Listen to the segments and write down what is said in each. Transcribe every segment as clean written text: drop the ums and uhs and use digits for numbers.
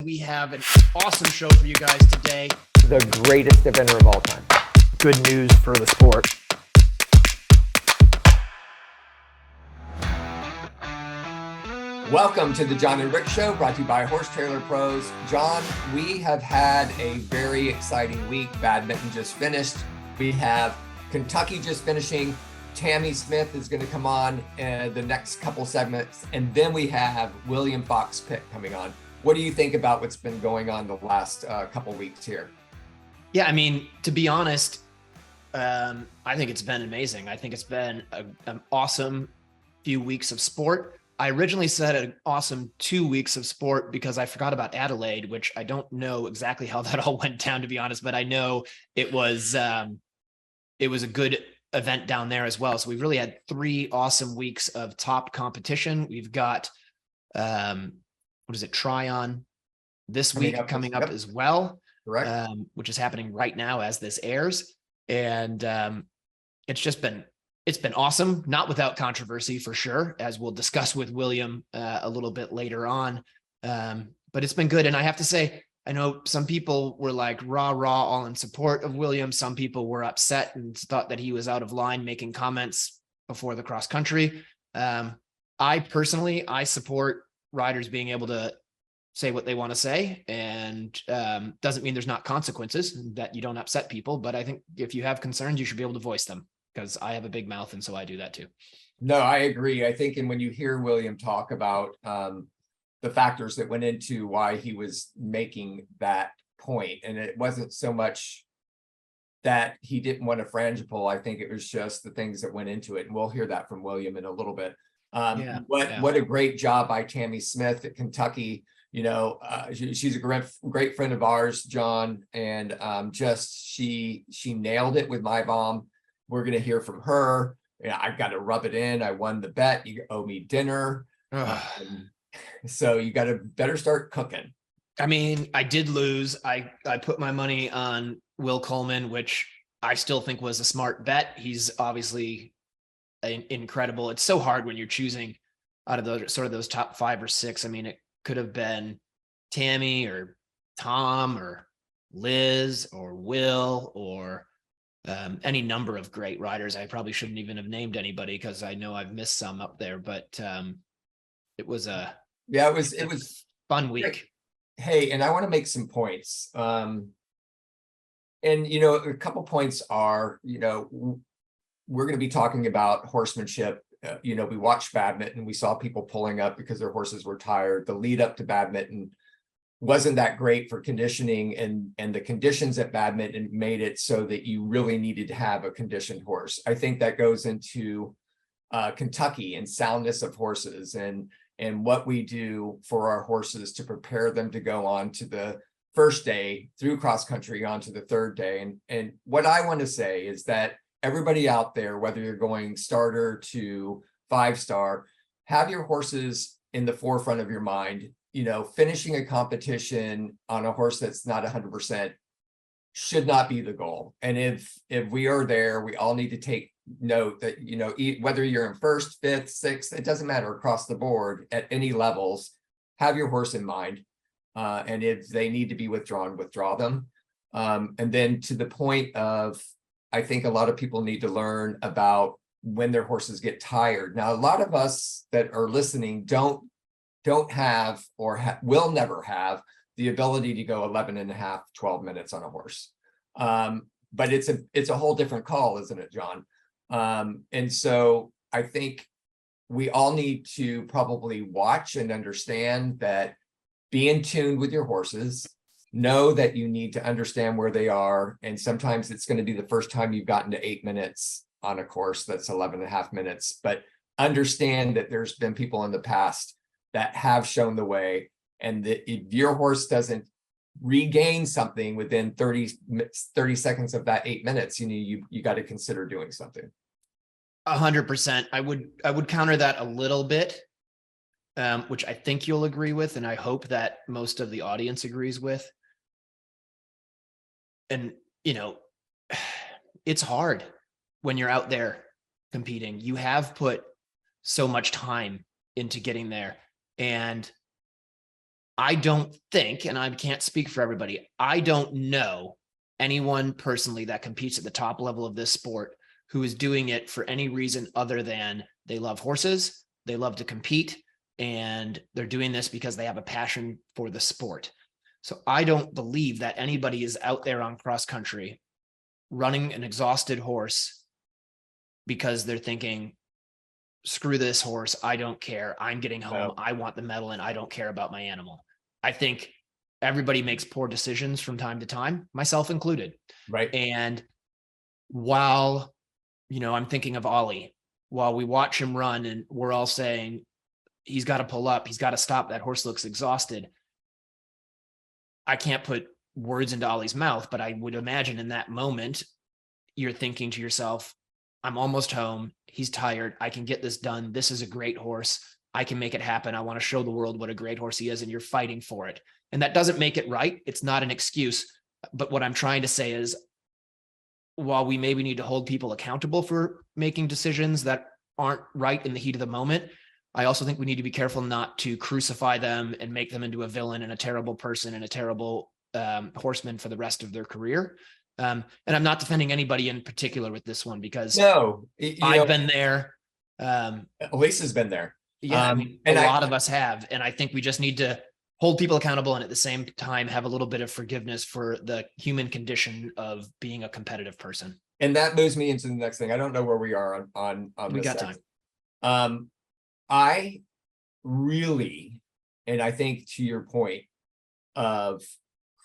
We have an awesome show for you guys today. The greatest eventer of all time. Good news for the sport. Welcome to the John and Rick Show, brought to you by Horse Trailer Pros. John, we have had a very exciting week. Badminton just finished. We have Kentucky just finishing. Tamie Smith is going to come on the next couple segments. And then we have William Fox-Pitt coming on. What do you think about what's been going on the last couple weeks here? Yeah, I mean, to be honest, I think it's been amazing. I think it's been an awesome few weeks of sport. I originally said an awesome 2 weeks of sport because I forgot about Adelaide, which I don't know exactly how that all went down, to be honest, but I know it was a good event down there as well. So we've really had 3 awesome weeks of top competition. We've got, Tryon this week coming up as well. Correct. Which is happening right now as this airs. And it's been awesome, not without controversy for sure, as we'll discuss with William a little bit later on. But it's been good. And I have to say, I know some people were like rah, all in support of William. Some people were upset and thought that he was out of line making comments before the cross country. I personally support riders being able to say what they want to say, and doesn't mean there's not consequences, that you don't upset people. But I think if you have concerns, you should be able to voice them, because I have a big mouth, and so I do that too. No, I agree. I think, and when you hear William talk about the factors that went into why he was making that point, and it wasn't so much that he didn't want a frangible, I think it was just the things that went into it. And we'll hear that from William in a little bit. What a great job by Tamie Smith at Kentucky. You know, she's a great friend of ours, John, and she nailed it with my bomb. We're going to hear from her. I've got to rub it in. I won the bet. You owe me dinner. So you got to better start cooking. I mean, I did lose. I put my money on Will Coleman, which I still think was a smart bet. He's obviously incredible. It's so hard when you're choosing out of those top 5 or 6. I mean, it could have been Tammy or Tom or Liz or Will or any number of great riders. I probably shouldn't even have named anybody because I know I've missed some up there, but it was it was fun week. Hey, and I want to make some points. And, you know, a couple points are, you know, we're going to be talking about horsemanship. You know, we watched badminton. We saw people pulling up because their horses were tired. The lead up to badminton wasn't that great for conditioning, and the conditions at badminton made it so that you really needed to have a conditioned horse. I think that goes into Kentucky and soundness of horses and what we do for our horses to prepare them to go on to the first day through cross country onto the third day. And what I want to say is that everybody out there, whether you're going starter to 5-star, have your horses in the forefront of your mind. You know, finishing a competition on a horse that's not 100% should not be the goal. And if we are there, we all need to take note that, you know, whether you're in 1st, 5th, 6th, it doesn't matter, across the board at any levels, have your horse in mind. And if they need to be withdrawn, withdraw them. And then to the point of, I think a lot of people need to learn about when their horses get tired. Now, a lot of us that are listening don't have or will never have the ability to go 11 and a half, 12 minutes on a horse. But it's a whole different call, isn't it, John? And so I think we all need to probably watch and understand that, be in tune with your horses, know that you need to understand where they are. And sometimes it's going to be the first time you've gotten to 8 minutes on a course that's 11 and a half minutes, but understand that there's been people in the past that have shown the way, and that if your horse doesn't regain something within 30 seconds of that 8 minutes, you got to consider doing something. 100%. I would counter that a little bit, which I think you'll agree with, and I hope that most of the audience agrees with. And, you know, it's hard when you're out there competing. You have put so much time into getting there. And I don't think, and I can't speak for everybody, I don't know anyone personally that competes at the top level of this sport who is doing it for any reason other than they love horses, they love to compete, and they're doing this because they have a passion for the sport. So I don't believe that anybody is out there on cross country running an exhausted horse because they're thinking, screw this horse, I don't care, I'm getting home, No. I want the medal, and I don't care about my animal. I think everybody makes poor decisions from time to time, myself included. Right. And while, I'm thinking of Ollie, while we watch him run and we're all saying, he's got to pull up, he's got to stop, that horse looks exhausted. I can't put words into Ollie's mouth, but I would imagine in that moment, you're thinking to yourself, I'm almost home. He's tired. I can get this done. This is a great horse. I can make it happen. I want to show the world what a great horse he is, and you're fighting for it. And that doesn't make it right. It's not an excuse. But what I'm trying to say is, while we maybe need to hold people accountable for making decisions that aren't right in the heat of the moment, I also think we need to be careful not to crucify them and make them into a villain and a terrible person and a terrible horseman for the rest of their career. And I'm not defending anybody in particular with this one, because No, I've been there. Elisa's been there. Yeah, I mean, a lot of us have. And I think we just need to hold people accountable and at the same time have a little bit of forgiveness for the human condition of being a competitive person. And that moves me into the next thing. I don't know where we are on We this got section. time. I really, and I think to your point of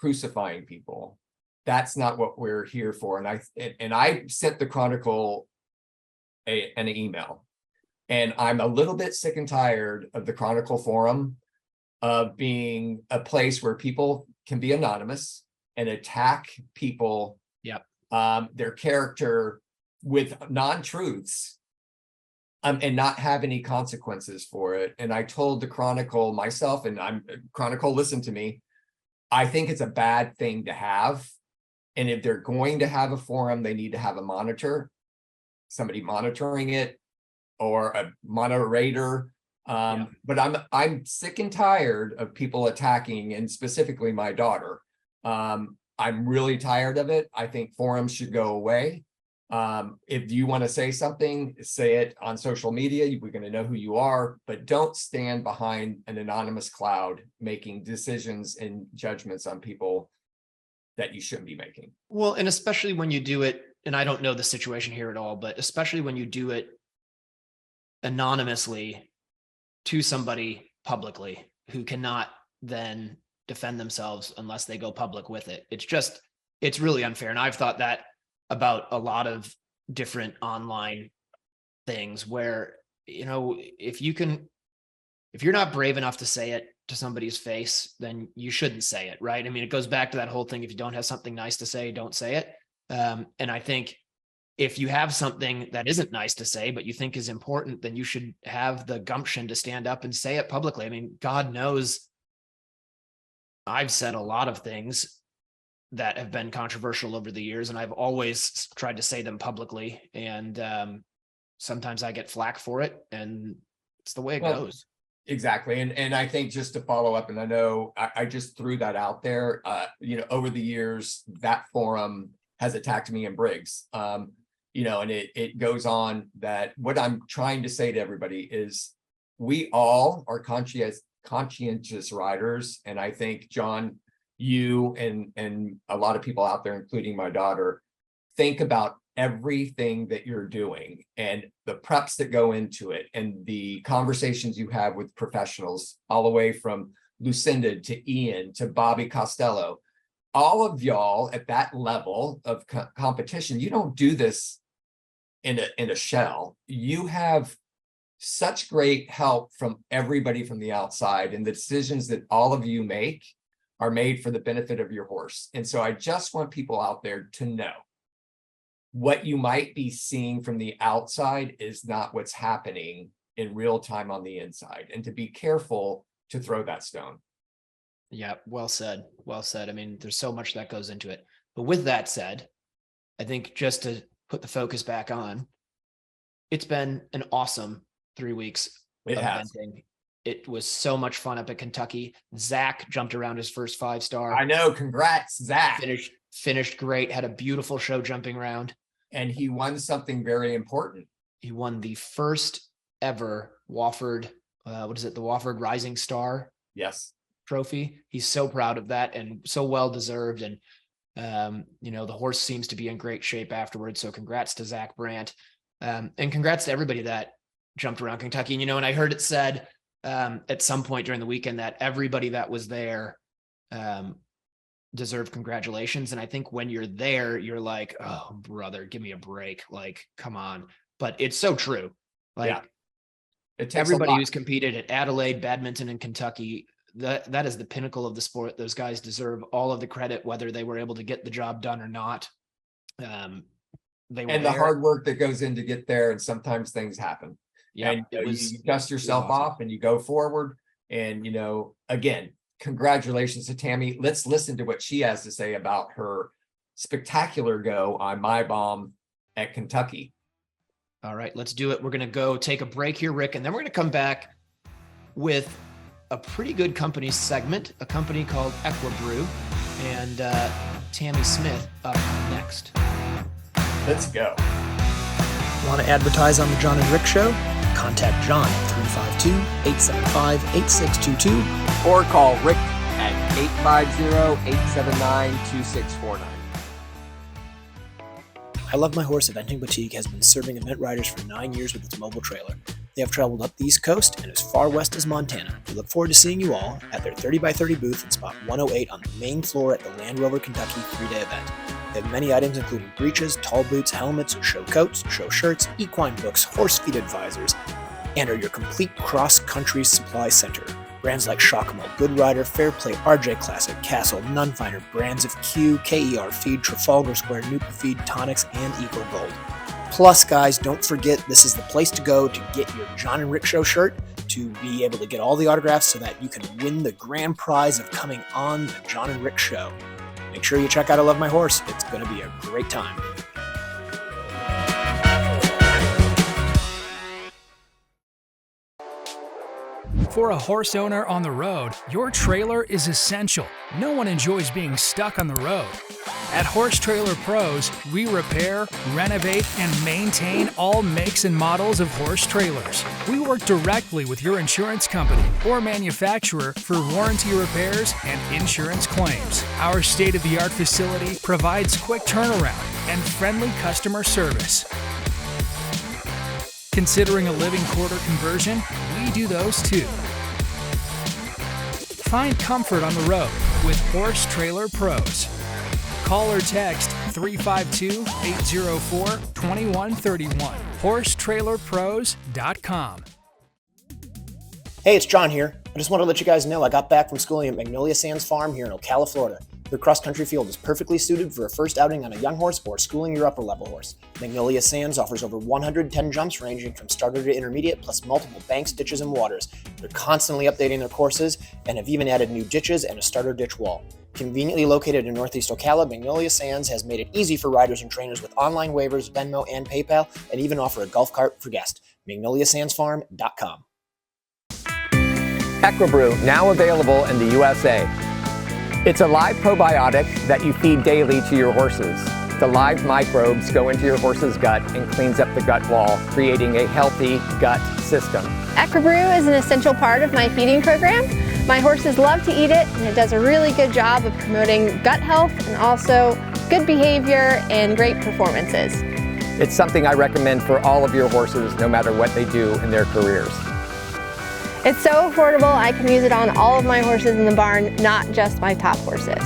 crucifying people, that's not what we're here for. And I sent the Chronicle an email, and I'm a little bit sick and tired of the Chronicle forum of being a place where people can be anonymous and attack people, their character, with non-truths, and not have any consequences for it. And I told the Chronicle myself, and Chronicle, listen to me. I think it's a bad thing to have. And if they're going to have a forum, they need to have a monitor, somebody monitoring it, or a moderator. But I'm sick and tired of people attacking, and specifically my daughter. I'm really tired of it. I think forums should go away. If you want to say something, say it on social media. We're going to know who you are, but don't stand behind an anonymous cloud making decisions and judgments on people that you shouldn't be making. Well, and especially when you do it, and I don't know the situation here at all, but especially when you do it anonymously to somebody publicly who cannot then defend themselves unless they go public with it. It's really unfair. And I've thought that about a lot of different online things where, if you're not brave enough to say it to somebody's face, then you shouldn't say it, right? I mean, it goes back to that whole thing. If you don't have something nice to say, don't say it. And I think if you have something that isn't nice to say, but you think is important, then you should have the gumption to stand up and say it publicly. I mean, God knows I've said a lot of things that have been controversial over the years, and I've always tried to say them publicly. And sometimes I get flack for it, and it's the way it goes. Exactly. And I think, just to follow up, and I know I just threw that out there, over the years, that forum has attacked me and Briggs, and it goes on. That what I'm trying to say to everybody is, we all are conscientious riders. And I think, John, you and a lot of people out there, including my daughter, think about everything that you're doing and the preps that go into it and the conversations you have with professionals, all the way from Lucinda to Ian to Bobby Costello. All of y'all at that level of competition, you don't do this in a shell. You have such great help from everybody from the outside, and the decisions that all of you make are made for the benefit of your horse. And so I just want people out there to know, what you might be seeing from the outside is not what's happening in real time on the inside, and to be careful to throw that stone. Yeah, well said. Well said. I mean, there's so much that goes into it. But with that said, I think, just to put the focus back on, it's been an awesome 3 weeks of eventing. It was so much fun up at Kentucky. Zach jumped around his first 5-star. I know. Congrats, Zach. Finished great. Had a beautiful show jumping around. And he won something very important. He won the first ever Wofford, the Wofford Rising Star trophy. He's so proud of that and so well deserved. And the horse seems to be in great shape afterwards. So congrats to Zach Brandt. And congrats to everybody that jumped around Kentucky. And, and I heard it said at some point during the weekend that everybody that was there deserved congratulations. And I think when you're there, you're like, oh, brother, give me a break. Like, come on. But it's so true. Like, everybody who's competed at Adelaide, Badminton, and Kentucky, that is the pinnacle of the sport. Those guys deserve all of the credit, whether they were able to get the job done or not. The hard work that goes in to get there, and sometimes things happen. Yeah, and you dust yourself off and you go forward. And again, congratulations to Tamie. Let's listen to what she has to say about her spectacular go on My Bomb at Kentucky. All right, let's do it. We're going to go take a break here, Rick, and then we're going to come back with a pretty good company segment, a company called Equibrew, and Tamie Smith up next. Let's go. Want to advertise on the John and Rick Show? Contact John at 352-875-8622 or call Rick at 850-879-2649. I Love My Horse Eventing Boutique has been serving event riders for 9 years with its mobile trailer. They have traveled up the East Coast and as far west as Montana. We look forward to seeing you all at their 30x30 booth in spot 108 on the main floor at the Land Rover Kentucky 3-day event. They have many items including breeches, tall boots, helmets, show coats, show shirts, equine books, horse feed advisors, and are your complete cross-country supply center. Brands like Shakamo, Good Rider, Fairplay, RJ Classic, Castle, Nunfinder, brands of Q, KER Feed, Trafalgar Square, Nupa Feed, Tonics, and Eco Gold. Plus, guys, don't forget this is the place to go to get your John and Rick Show shirt, to be able to get all the autographs so that you can win the grand prize of coming on the John and Rick Show. Make sure you check out I Love My Horse. It's going to be a great time. For a horse owner on the road, your trailer is essential. No one enjoys being stuck on the road. At Horse Trailer Pros, we repair, renovate, and maintain all makes and models of horse trailers. We work directly with your insurance company or manufacturer for warranty repairs and insurance claims. Our state-of-the-art facility provides quick turnaround and friendly customer service. Considering a living quarter conversion? We do those too. Find comfort on the road with Horse Trailer Pros. Call or text 352-804-2131. HorseTrailerPros.com. Hey, it's John here. I just want to let you guys know I got back from schooling at Magnolia Sands Farm here in Ocala, Florida. Their cross-country field is perfectly suited for a first outing on a young horse or schooling your upper-level horse. Magnolia Sands offers over 110 jumps ranging from starter to intermediate, plus multiple banks, ditches, and waters. They're constantly updating their courses and have even added new ditches and a starter ditch wall. Conveniently located in Northeast Ocala, Magnolia Sands has made it easy for riders and trainers with online waivers, Venmo, and PayPal, and even offer a golf cart for guests. MagnoliaSandsFarm.com. Equibrew, now available in the USA. It's a live probiotic that you feed daily to your horses. The live microbes go into your horse's gut and cleans up the gut wall, creating a healthy gut system. Equibrew is an essential part of my feeding program. My horses love to eat it, and it does a really good job of promoting gut health and also good behavior and great performances. It's something I recommend for all of your horses, no matter what they do in their careers. It's so affordable, I can use it on all of my horses in the barn, not just my top horses.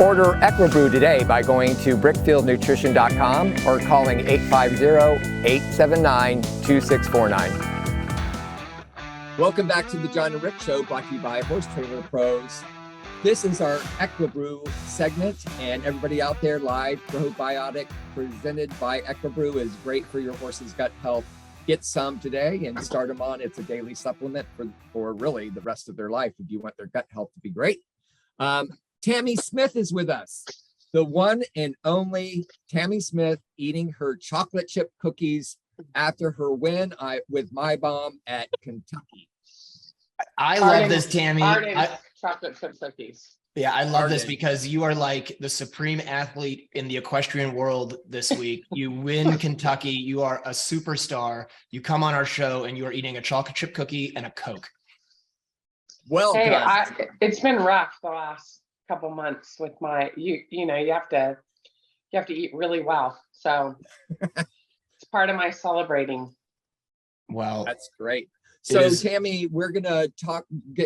Order Equibrew today by going to brickfieldnutrition.com or calling 850-879-2649. Welcome back to the John and Rick Show, brought to you by Horse Trailer Pros. This is our Equibrew segment, and everybody out there, live probiotic presented by Equibrew is great for your horse's gut health. Get some today and start them on. It's a daily supplement for really the rest of their life if you want their gut health to be great. Tamie Smith is with us. The one and only Tamie Smith, eating her chocolate chip cookies after her win with My Bomb at Kentucky. I love this, Tamie. Arden's chocolate chip cookies. Yeah, I love this Arden. because you are like the supreme athlete in the equestrian world this week. You win Kentucky. You are a superstar. You come on our show and you are eating a chocolate chip cookie and a Coke. Well Hey, done. it's been rough the last couple months with my you know, you have to eat really well. So it's part of my celebrating. Well, That's great. So is- Tamie, we're gonna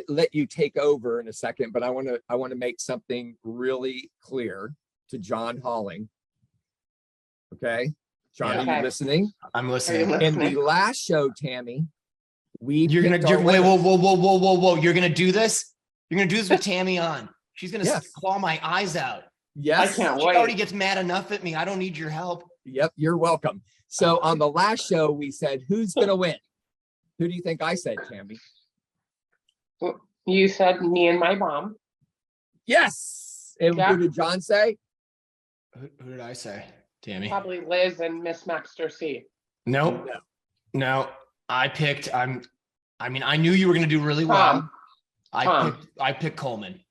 let you take over in a second, but I want to make something really clear to John Halling. Okay, John, Yeah. are you Okay. listening? I'm Are you listening. In the listening? last show, Tamie, You're gonna picked our wait, winners. whoa. You're gonna do this? You're gonna do this with Tamie on. She's gonna Yes. claw my eyes out. Yes. I can't She wait. already gets mad enough at me. I don't need your help. Yep, you're welcome. So on the last show, we said, who's gonna win? Who do you think I said, Tamie? You said me and my mom. Yes. And Yeah. who did John say? Who did I say? Tamie. Probably Liz and Miss Maxter C. Nope. No. No. I knew you were gonna do really well. Tom. I picked Coleman.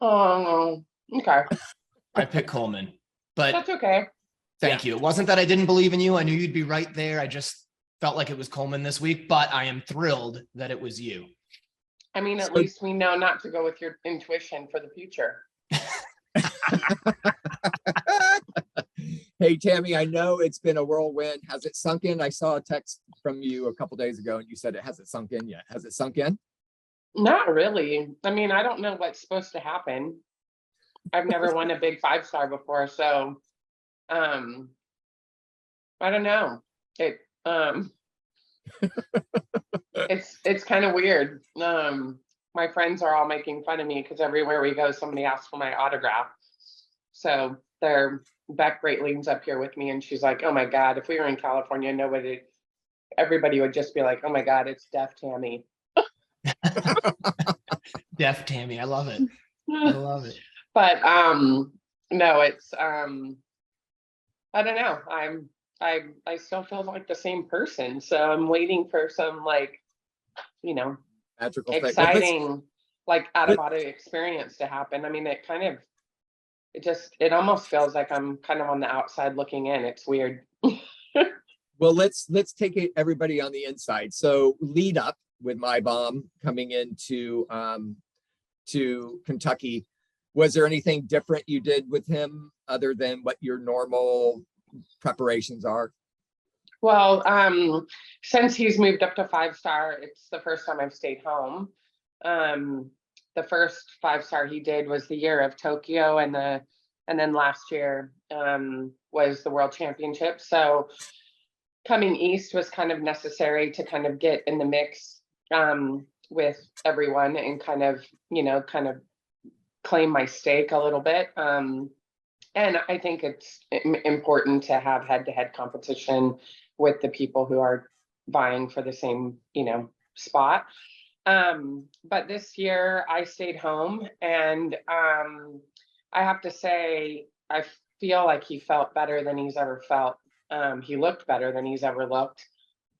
Oh, okay. I picked Coleman. But That's okay. thank you. It wasn't that I didn't believe in you. I knew you'd be right there. I just felt like it was Coleman this week, but I am thrilled that it was you. I mean, at So- least we know not to go with your intuition for the future. Hey, Tamie, I know it's been a whirlwind. Has it sunk in? I saw a text from you a couple days ago and you said it hasn't sunk in yet. Has it sunk in? Not really. I mean, I don't know what's supposed to happen. I've never won a big 5-star before, so I don't know. It's kind of weird. My friends are all making fun of me because everywhere we go, somebody asks for my autograph. So Beck Great leans up here with me and she's like, "Oh my God, if we were in California, everybody would just be like, oh my God, it's Deaf Tamie." Deaf Tamie. I love it. I love it. But no, it's I don't know. I still feel like the same person. So I'm waiting for some Magical thing. Well, exciting, out of body experience to happen. I mean, it almost feels like I'm kind of on the outside looking in. It's weird. Well, let's take it everybody on the inside. So lead up with my bomb coming into to Kentucky. Was there anything different you did with him other than what your normal preparations are? Well, since he's moved up to 5-star, it's the first time I've stayed home. The first 5-star he did was the year of Tokyo, and then last year was the World Championship. So coming east was kind of necessary to kind of get in the mix with everyone and kind of claim my stake a little bit. And I think it's important to have head-to-head competition with the people who are vying for the same, spot. But this year I stayed home, and I have to say, I feel like he felt better than he's ever felt. He looked better than he's ever looked.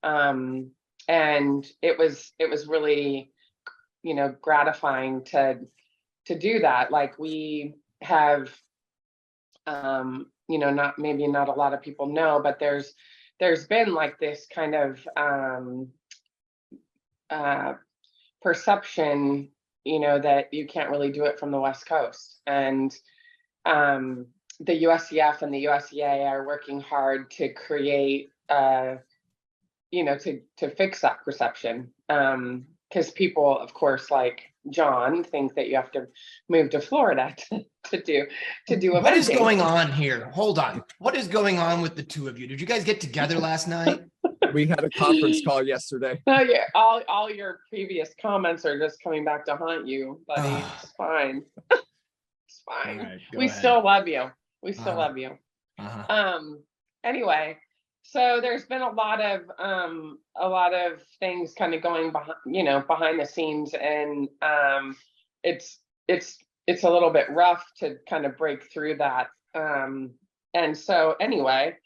And it was really, gratifying to do that. Like, we have, not a lot of people know, but there's been like this kind of perception, that you can't really do it from the West Coast. And the USCF and the USEA are working hard to create, to fix that perception. Because people, of course, like John, think that you have to move to Florida to do eventing. What is going on here? Hold on. What is going on with the two of you? Did you guys get together last night? We had a conference call yesterday. Oh, yeah, all your previous comments are just coming back to haunt you, buddy. It's fine. It's fine. All right, go We ahead. still love you. We still Uh-huh. love you. Uh-huh. Anyway, so there's been a lot of things kind of going behind the scenes, and it's a little bit rough to kind of break through that. And so anyway,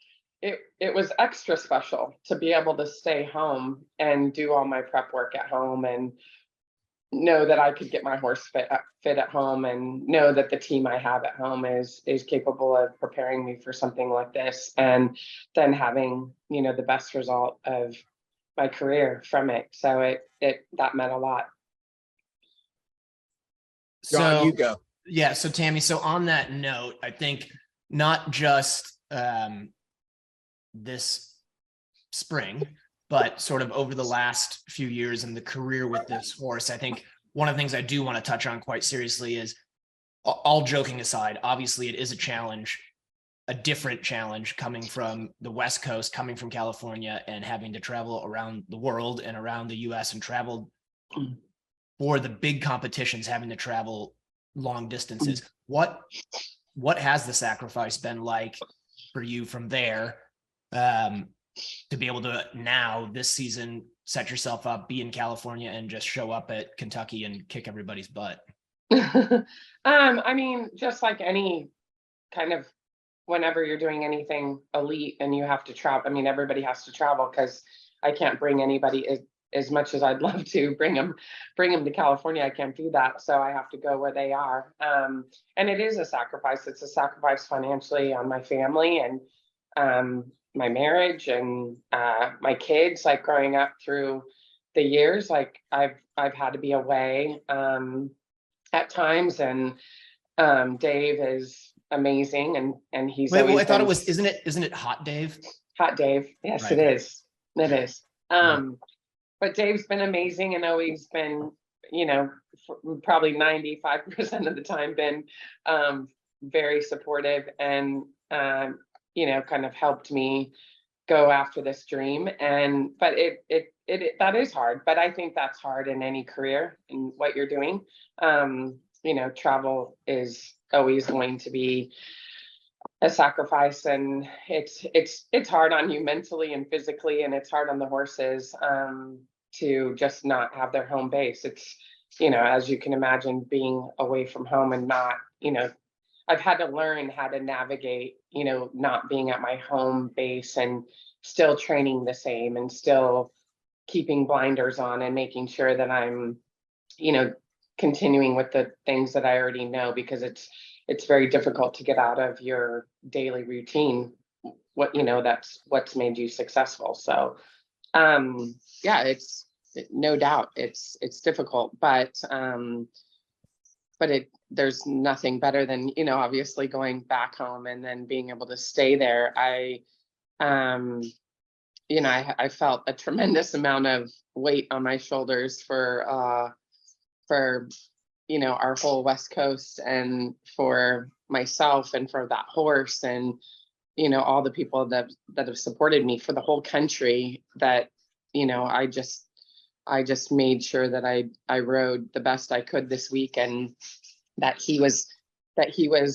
it was extra special to be able to stay home and do all my prep work at home, and know that I could get my horse fit at home, and know that the team I have at home is capable of preparing me for something like this, and then having, you know, the best result of my career from it. So that meant a lot. John, you go. Yeah. So Tamie, so on that note, I think not just this spring, but sort of over the last few years in the career with this horse, I think one of the things I do want to touch on quite seriously is, all joking aside, obviously it is a challenge, a different challenge coming from the West Coast, coming from California, and having to travel around the world and around the US, and travel for the big competitions, having to travel long distances. What has the sacrifice been like for you from there, to be able to now this season set yourself up, be in California, and just show up at Kentucky and kick everybody's butt? I mean, just like any kind of, whenever you're doing anything elite and you have to travel, I mean, everybody has to travel, because I can't bring anybody, as much as I'd love to bring them to California, I can't do that. So I have to go where they are. And it is a sacrifice. It's a sacrifice financially on my family, and my marriage, and my kids. Like, growing up through the years, like I've had to be away at times, and Dave is amazing, and he's Wait, well, I thought been, it was, isn't it Hot Dave? Hot Dave. Yes, Right. it is. It is. But Dave's been amazing, and always been, you know, probably 95% of the time been very supportive, and you know, kind of helped me go after this dream. And but it that is hard, but I think that's hard in any career in what you're doing. You know, travel is always going to be a sacrifice, and it's hard on you mentally and physically, and it's hard on the horses to just not have their home base. It's, you know, as you can imagine, being away from home and not, you know, I've had to learn how to navigate, you know, not being at my home base, and still training the same, and still keeping blinders on, and making sure that I'm, you know, continuing with the things that I already know, because it's very difficult to get out of your daily routine. What, you know, that's what's made you successful. So yeah, it's no doubt it's difficult, but there's nothing better than, you know, obviously going back home and then being able to stay there. You know, I felt a tremendous amount of weight on my shoulders for you know, our whole West Coast, and for myself, and for that horse, and, you know, all the people that have supported me, for the whole country, that, you know, I just made sure that I rode the best I could this week, and that he was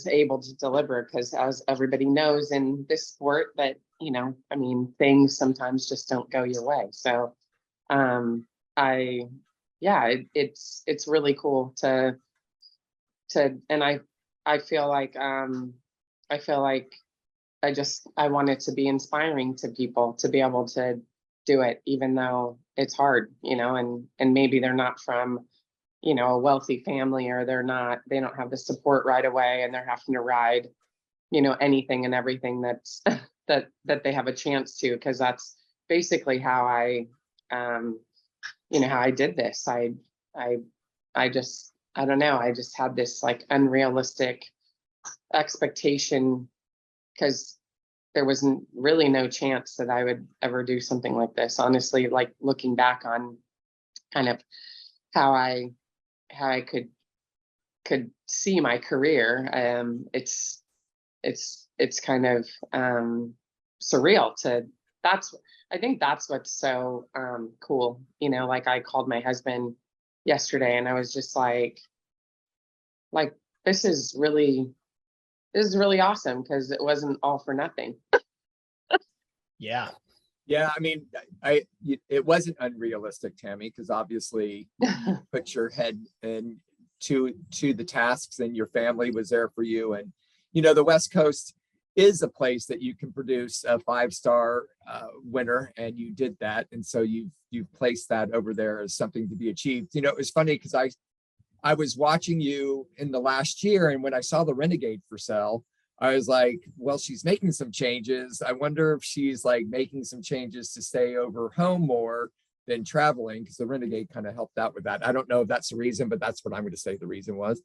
able to deliver, because as everybody knows in this sport, that, you know, I mean, things sometimes just don't go your way. So it's really cool to and I feel like I want it to be inspiring to people to be able to do it, even though it's hard, you know, and maybe they're not from, you know, a wealthy family, or they don't have the support right away, and they're having to ride, you know, anything and everything that's that they have a chance to, because that's basically how I you know, how I did this. I don't know, I just had this like unrealistic expectation, because there wasn't really no chance that I would ever do something like this. Honestly, like, looking back on kind of how I could see my career, it's kind of surreal to, I think that's what's so cool. You know, like, I called my husband yesterday, and I was just like, this is really awesome, because it wasn't all for nothing. Yeah. Yeah, I mean, it wasn't unrealistic, Tamie, because obviously you put your head in to the tasks, and your family was there for you. And, you know, the West Coast, is a place that you can produce a 5-star winner, and you did that. And so you've placed that over there as something to be achieved. You know, it was funny because I was watching you in the last year, and when I saw the Renegade for sale, I was like, well, she's making some changes. I wonder if she's like making some changes to stay over home more than traveling, because the Renegade kind of helped out with that. I don't know if that's the reason, but that's what I'm going to say the reason was.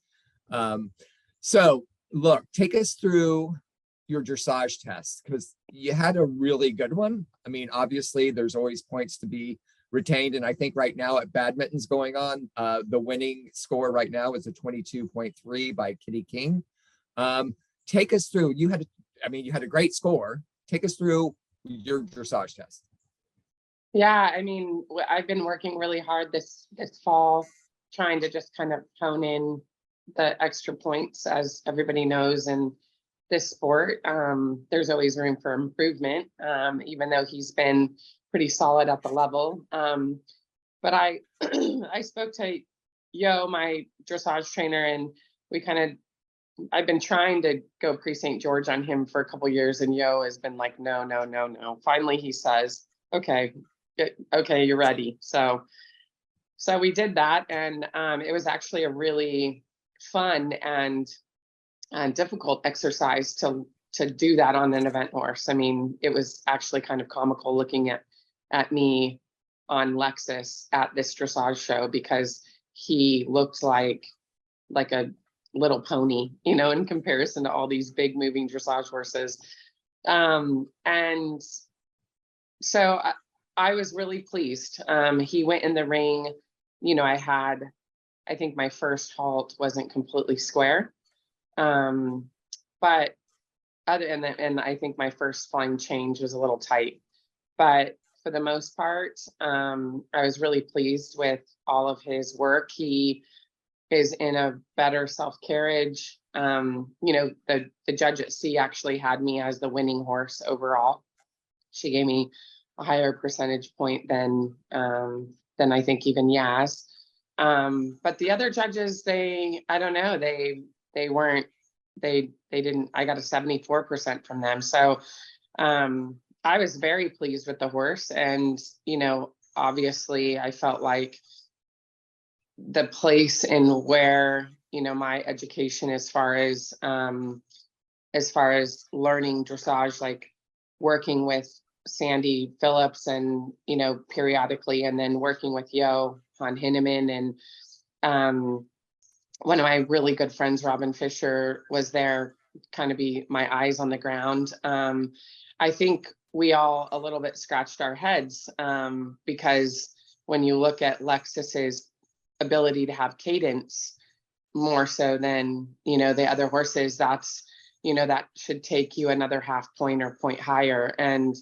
So look, take us through your dressage test, because you had a really good one. I mean, obviously there's always points to be retained. And I think right now at badminton's going on, the winning score right now is a 22.3 by Kitty King. Take us through, you had a great score. Take us through your dressage test. Yeah, I mean, I've been working really hard this fall, trying to just kind of hone in the extra points. As everybody knows in this sport, there's always room for improvement, even though he's been pretty solid at the level. But I I spoke to Yo, my dressage trainer, and I've been trying to go pre-St. George on him for a couple years, and Yo has been like, no. Finally, he says, okay, you're ready. So we did that, and it was actually a really fun and difficult exercise to do that on an event horse. I mean, it was actually kind of comical looking at me on Lexus at this dressage show, because he looked like a little pony, you know, in comparison to all these big moving dressage horses. And so I was really pleased. He went in the ring, you know, I think my first halt wasn't completely square. But and I think my first flying change was a little tight, but for the most part, I was really pleased with all of his work. He is in a better self-carriage. You know, the judge at C actually had me as the winning horse overall. She gave me a higher percentage point than I think even Yaz. But the other judges, I don't know, they didn't, I got a 74% from them. So I was very pleased with the horse. And, you know, obviously I felt like the place in where, you know, my education as far as learning dressage, like working with Sandy Phillips and, you know, periodically, and then working with Yo on Hinneman, and one of my really good friends, Robin Fisher, was there, kind of be my eyes on the ground. I think we all a little bit scratched our heads, because when you look at Lexus's ability to have cadence more so than, you know, the other horses, that's, you know, that should take you another half point or point higher. And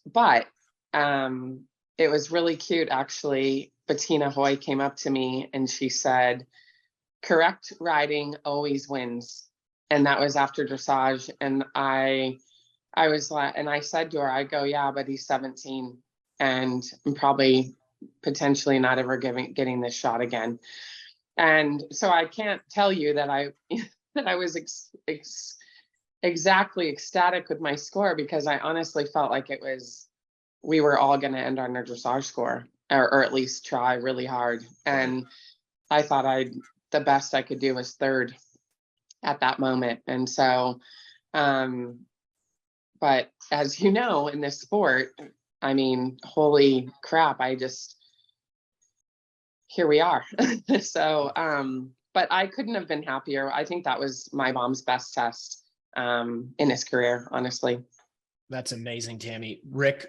but it was really cute, actually. Bettina Hoy came up to me and she said, correct riding always wins. And that was after dressage. And I was like, and I said to her, I go, yeah, but he's 17 and I'm probably potentially not ever getting this shot again. And so I can't tell you that I was exactly ecstatic with my score, because I honestly felt like we were all going to end on a dressage score, or at least try really hard. And I thought the best I could do was third at that moment. And so, but as you know, in this sport, I mean, holy crap, here we are. So, but I couldn't have been happier. I think that was my mom's best test in his career, honestly. That's amazing, Tamie. Rick,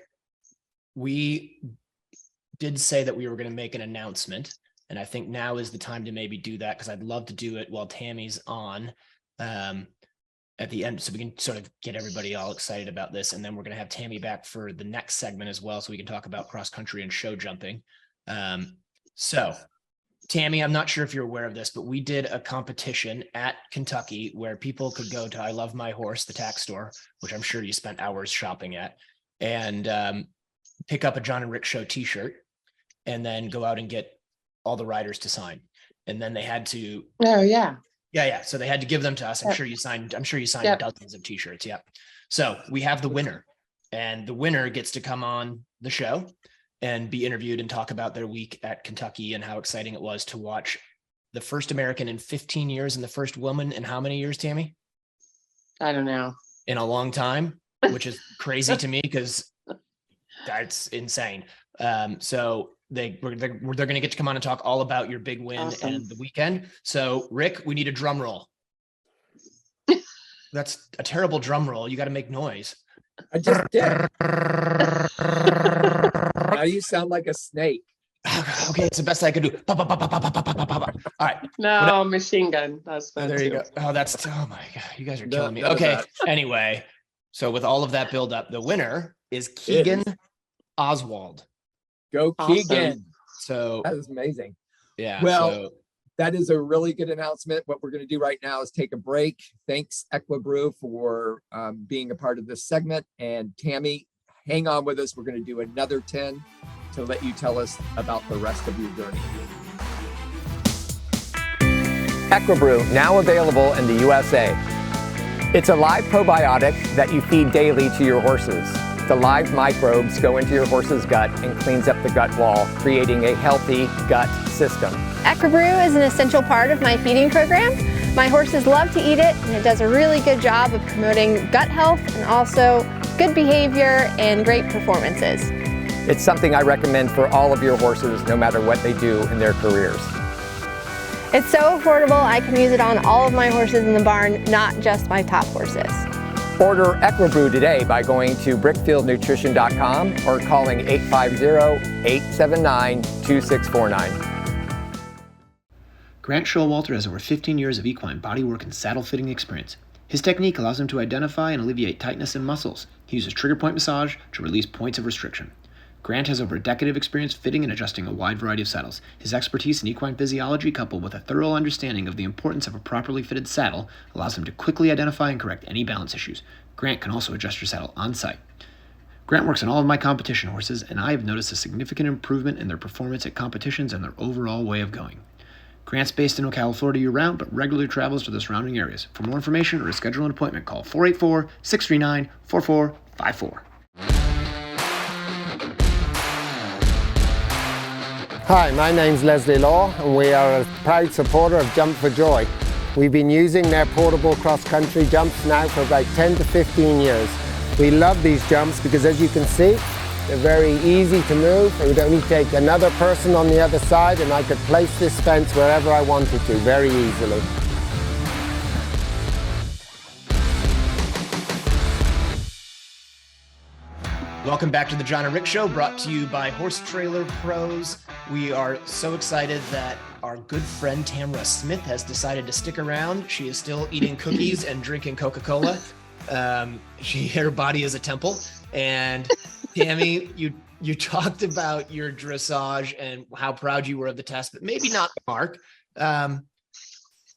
we did say that we were going to make an announcement, and I think now is the time to maybe do that, because I'd love to do it while Tammie's on at the end, so we can sort of get everybody all excited about this. And then we're going to have Tamie back for the next segment as well, so we can talk about cross country and show jumping. So Tamie, I'm not sure if you're aware of this, but we did a competition at Kentucky where people could go to I Love My Horse, the tack store, which I'm sure you spent hours shopping at, and pick up a John and Rick Show t-shirt, and then go out and get all the riders to sign. And then they had to, oh yeah, Yeah. So they had to give them to us. I'm Yep. sure you signed Yep. dozens of t-shirts. Yep. So we have the winner, and the winner gets to come on the show and be interviewed and talk about their week at Kentucky and how exciting it was to watch the first American in 15 years and the first woman in how many years, Tammy? I don't know. In a long time, which is crazy to me because that's insane. So they're going to get to come on and talk all about your big win Awesome. and the weekend. So Rick, we need a drum roll. That's a terrible drum roll. You got to make noise. I just did. Now you sound like a snake. Okay, it's the best I could do. Pop, pop, pop, pop, pop, pop, pop, pop. All right. No, machine gun. That's Oh, fun there you too. go. Oh my God. You guys are No, killing me. none of Okay. that. Anyway, so with all of that build up, the winner is Keegan Oswald. Go Awesome. Keegan. So That is amazing. yeah. Well, so that is a really good announcement. What we're going to do right now is take a break. Thanks, Equibrew, for being a part of this segment. And Tammy, hang on with us. We're going to do another 10 to let you tell us about the rest of your journey. Equibrew, now available in the USA. It's a live probiotic that you feed daily to your horses. The live microbes go into your horse's gut and cleans up the gut wall, creating a healthy gut system. Equibrew is an essential part of my feeding program. My horses love to eat it, and it does a really good job of promoting gut health and also good behavior and great performances. It's something I recommend for all of your horses, no matter what they do in their careers. It's so affordable, I can use it on all of my horses in the barn, not just my top horses. Order Equibrew today by going to brickfieldnutrition.com or calling 850-879-2649. Grant Showalter has over 15 years of equine bodywork and saddle fitting experience. His technique allows him to identify and alleviate tightness in muscles. He uses trigger point massage to release points of restriction. Grant has over a decade of experience fitting and adjusting a wide variety of saddles. His expertise in equine physiology, coupled with a thorough understanding of the importance of a properly fitted saddle, allows him to quickly identify and correct any balance issues. Grant can also adjust your saddle on site. Grant works on all of my competition horses, and I have noticed a significant improvement in their performance at competitions and their overall way of going. Grant's based in Ocala, Florida year-round, but regularly travels to the surrounding areas. For more information or to schedule an appointment, call 484-639-4454. Hi, my name's Leslie Law, and we are a proud supporter of Jump for Joy. We've been using their portable cross-country jumps now for about 10 to 15 years. We love these jumps because, as you can see, they're very easy to move. It would only take another person on the other side, and I could place this fence wherever I wanted to very easily. welcome back to the John and Rick Show, brought to you by Horse Trailer Pros. We are so excited that our good friend Tamra Smith has decided to stick around. She is still eating cookies and drinking Coca-Cola. Her body is a temple. And Tammy, you talked about your dressage and how proud you were of the test, but maybe not the mark.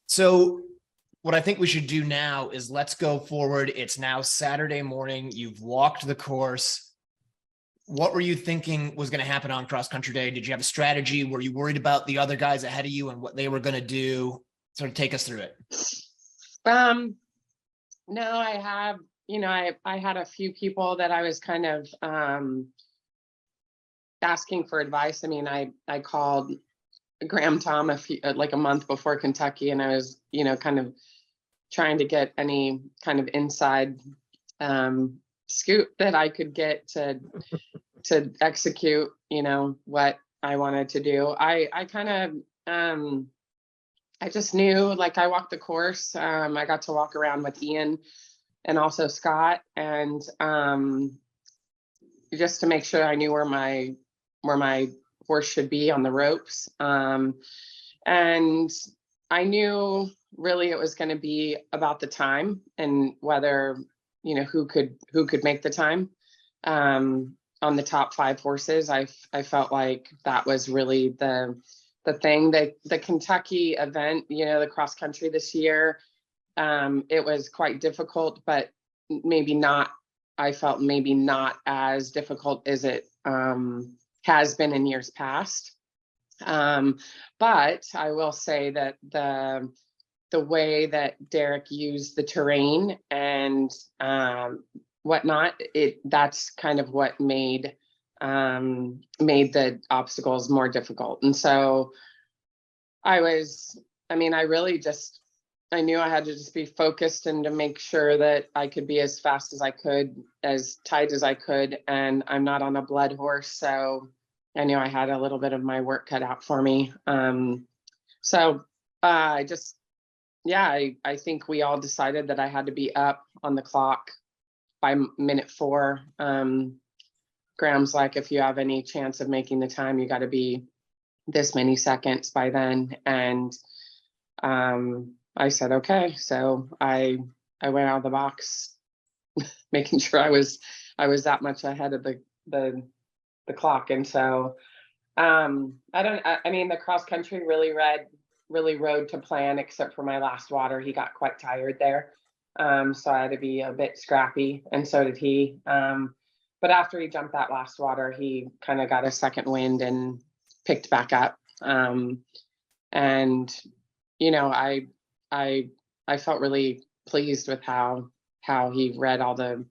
So what I think we should do now is let's go forward. It's now Saturday morning. You've walked the course. What were you thinking was going to happen on cross country day? Did you have a strategy? Were you worried about the other guys ahead of you and what they were going to do? Sort of take us through it. No, I have, I had a few people that I was kind of asking for advice. I mean, I called Graham Tom like a month before Kentucky, and I was, kind of trying to get any kind of inside scoop that I could get to execute, what I wanted to do. I kind of, I just knew, like, I walked the course. I got to walk around with Ian and also Scott, and just to make sure I knew where my horse should be on the ropes. And I knew really it was going to be about the time and whether, who could make the time. On the top 5 horses, I felt like that was really the thing. The Kentucky event, the cross country this year, it was quite difficult, but maybe not as difficult as it has been in years past. But I will say that the way that Derek used the terrain and whatnot, that's kind of what made the obstacles more difficult. And so I knew I had to just be focused and to make sure that I could be as fast as I could, as tight as I could. And I'm not on a blood horse, so I knew I had a little bit of my work cut out for me. I think we all decided that I had to be up on the clock by minute 4. Graham's like, if you have any chance of making the time, you got to be this many seconds by then. And I said, okay. So I went out of the box, making sure I was that much ahead of the clock. And so the cross country really rode to plan, except for my last water. He got quite tired there. So I had to be a bit scrappy, and so did he. But after he jumped that last water, he kind of got a second wind and picked back up. I felt really pleased with how he read all the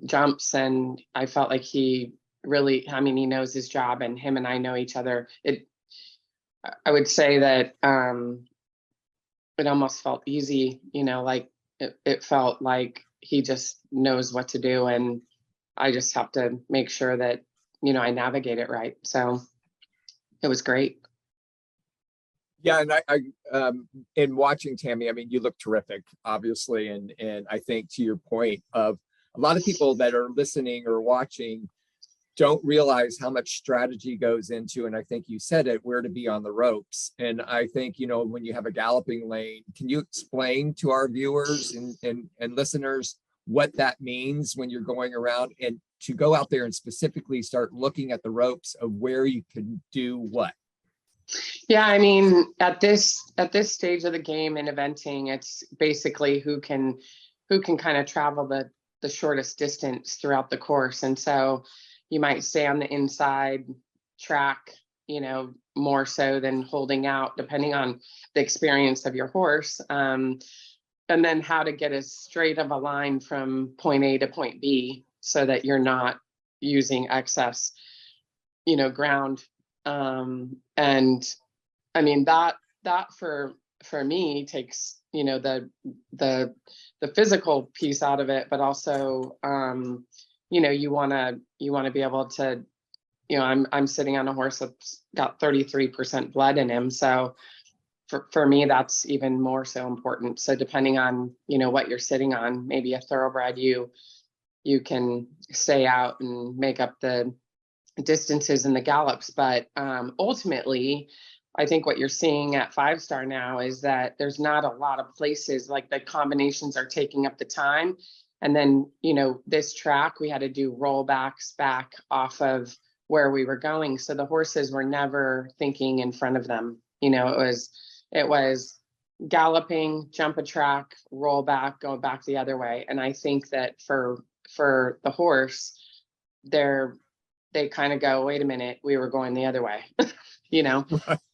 jumps, and I felt like he really, he knows his job, and him and I know each other. I would say that it almost felt easy, like it felt like he just knows what to do, and I just have to make sure that, I navigate it right. So it was great. Yeah, and I in watching Tamie, you look terrific, obviously, and I think to your point of a lot of people that are listening or watching don't realize how much strategy goes into, and I think you said it, where to be on the ropes. And I think, when you have a galloping lane, can you explain to our viewers and listeners what that means when you're going around and to go out there and specifically start looking at the ropes of where you can do what? Yeah, at this stage of the game in eventing, it's basically who can kind of travel the shortest distance throughout the course. And so you might stay on the inside track, more so than holding out, depending on the experience of your horse. And then how to get as straight of a line from point A to point B so that you're not using excess, ground. And that for me takes, the physical piece out of it, but also, you want to be able to, I'm sitting on a horse that's got 33% blood in him. So for me, that's even more so important. So depending on, what you're sitting on, maybe a thoroughbred, you can stay out and make up the distances in the gallops. But ultimately, I think what you're seeing at 5-star now is that there's not a lot of places, like the combinations are taking up the time. And then, this track, we had to do rollbacks back off of where we were going. So the horses were never thinking in front of them. It was galloping, jump a track, roll back, go back the other way. And I think that for the horse, they kind of go, wait a minute, we were going the other way,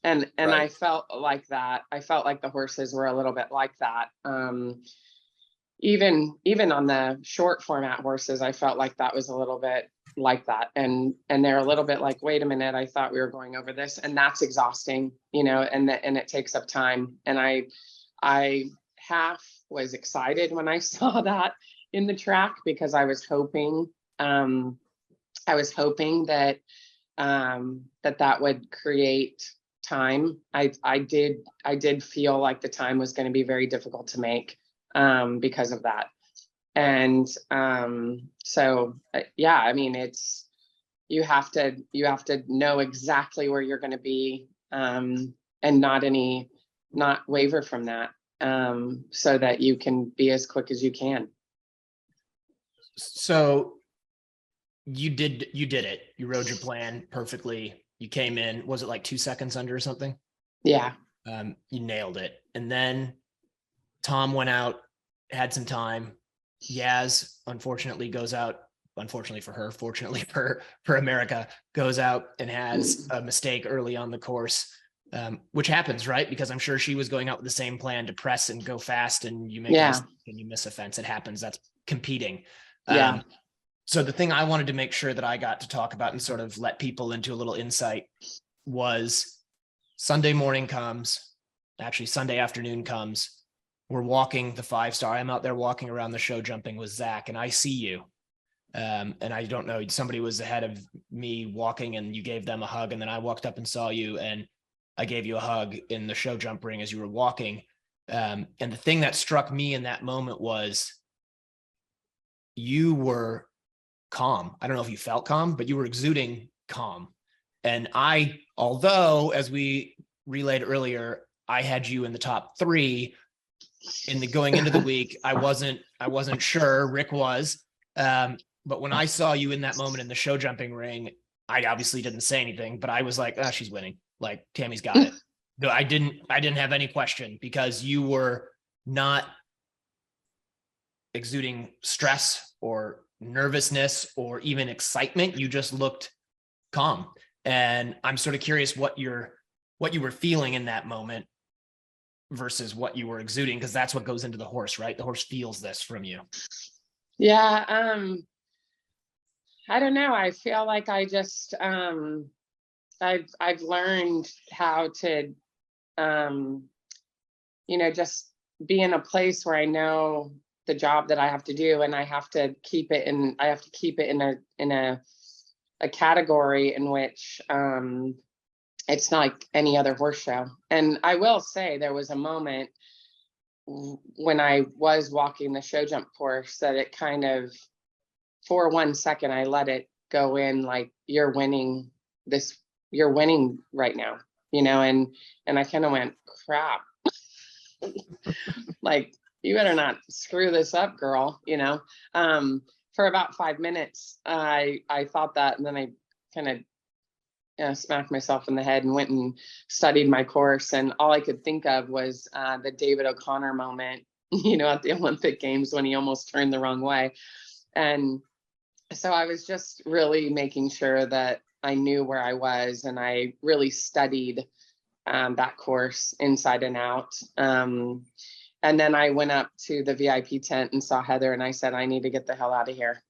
and right. I felt like that. I felt like the horses were a little bit like that. Even on the short format horses, I felt like that was a little bit like that. And they're a little bit like, wait a minute, I thought we were going over this. And that's exhausting, and it takes up time. And I half was excited when I saw that in the track, because I was hoping that that would create time. I did feel like the time was going to be very difficult to make because of that. And so yeah, it's you have to know exactly where you're going to be, and not waver from that, so that you can be as quick as you can. So you did it. You rode your plan perfectly. You came in, was it like 2 seconds under or something? Yeah. You nailed it. And then Tom went out, had some time. Yaz, unfortunately, goes out. Unfortunately for her, fortunately for America, goes out and has a mistake early on the course. which happens, right? Because I'm sure she was going out with the same plan to press and go fast, and you make a mistake and you miss a fence. It happens. That's competing. So the thing I wanted to make sure that I got to talk about and sort of let people into a little insight was Sunday morning comes, actually Sunday afternoon comes. We're walking the 5-star. I'm out there walking around the show jumping with Zach, and I see you. And I don't know, somebody was ahead of me walking and you gave them a hug. And then I walked up and saw you and I gave you a hug in the show jump ring as you were walking. And the thing that struck me in that moment was you were calm. I don't know if you felt calm, but you were exuding calm. And although as we relayed earlier, I had you in the top 3 in the going into the week, I wasn't sure. Rick was, but when I saw you in that moment in the show jumping ring, I obviously didn't say anything, but I was like, she's winning. Like, Tammie's got it. No, I didn't have any question, because you were not exuding stress or nervousness or even excitement. You just looked calm. And I'm sort of curious what you were feeling in that moment versus what you were exuding, because that's what goes into the horse, right? The horse feels this from you. Yeah. I don't know. I feel like I just, I've learned how to, just be in a place where I know the job that I have to do, and I have to keep it in a category in which, it's not like any other horse show. And I will say there was a moment when I was walking the show jump course that it kind of, for 1 second, I let it go in, like, you're winning right now, and I kind of went, crap, like, you better not screw this up, girl, for about 5 minutes. I thought that, and then I kind of smacked myself in the head and went and studied my course. And all I could think of was the David O'Connor moment, at the Olympic Games, when he almost turned the wrong way. And so I was just really making sure that I knew where I was, and I really studied that course inside and out. And then I went up to the VIP tent and saw Heather, and I said, I need to get the hell out of here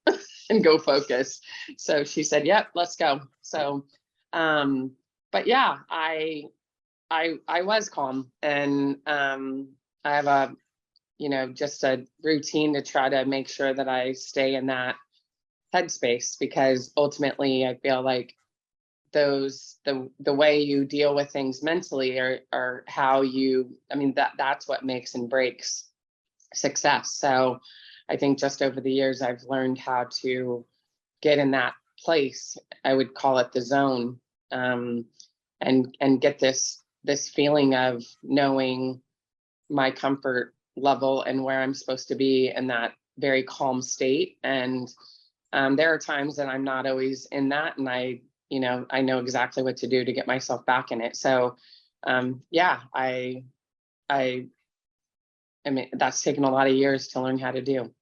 and go focus. So she said, yep, let's go. So, but yeah, I was calm, and I have just a routine to try to make sure that I stay in that headspace, because ultimately I feel like the way you deal with things mentally are how that's what makes and breaks success. So I think just over the years, I've learned how to get in that place. I would call it the zone, and get this feeling of knowing my comfort level and where I'm supposed to be in that very calm state. And there are times that I'm not always in that, and I know exactly what to do to get myself back in it. So, I mean, that's taken a lot of years to learn how to do.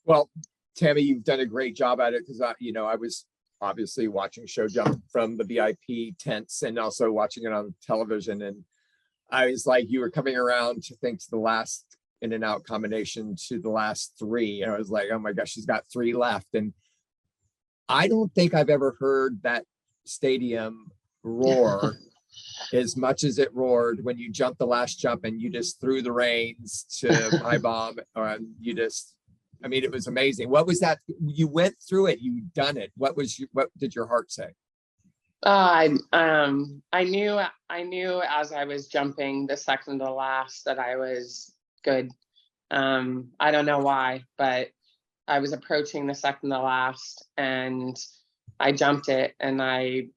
Well, Tammie, you've done a great job at it, because I was obviously watching show jump from the VIP tents and also watching it on television. And I was like, you were coming around to the last in and out combination to the last 3. And I was like, oh my gosh, she's got 3 left. And I don't think I've ever heard that stadium roar as much as it roared when you jumped the last jump and you just threw the reins to my bomb. It was amazing. What was that? You went through it, you done it. What did your heart say? I knew as I was jumping the second to last that I was good. I don't know why, but I was approaching the second to last and I jumped it, and I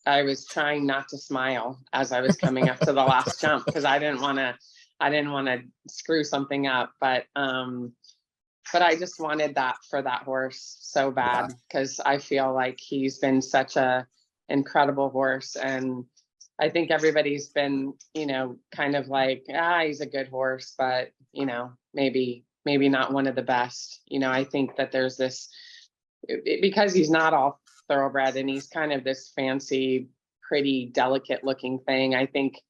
was trying not to smile as I was coming up to the last jump, because I didn't want to screw something up, but I just wanted that for that horse so bad, because I feel like he's been such a incredible horse, and I think everybody's been, kind of like, he's a good horse, but maybe not one of the best. I think that there's this, because he's not all thoroughbred and he's kind of this fancy pretty delicate looking thing. I think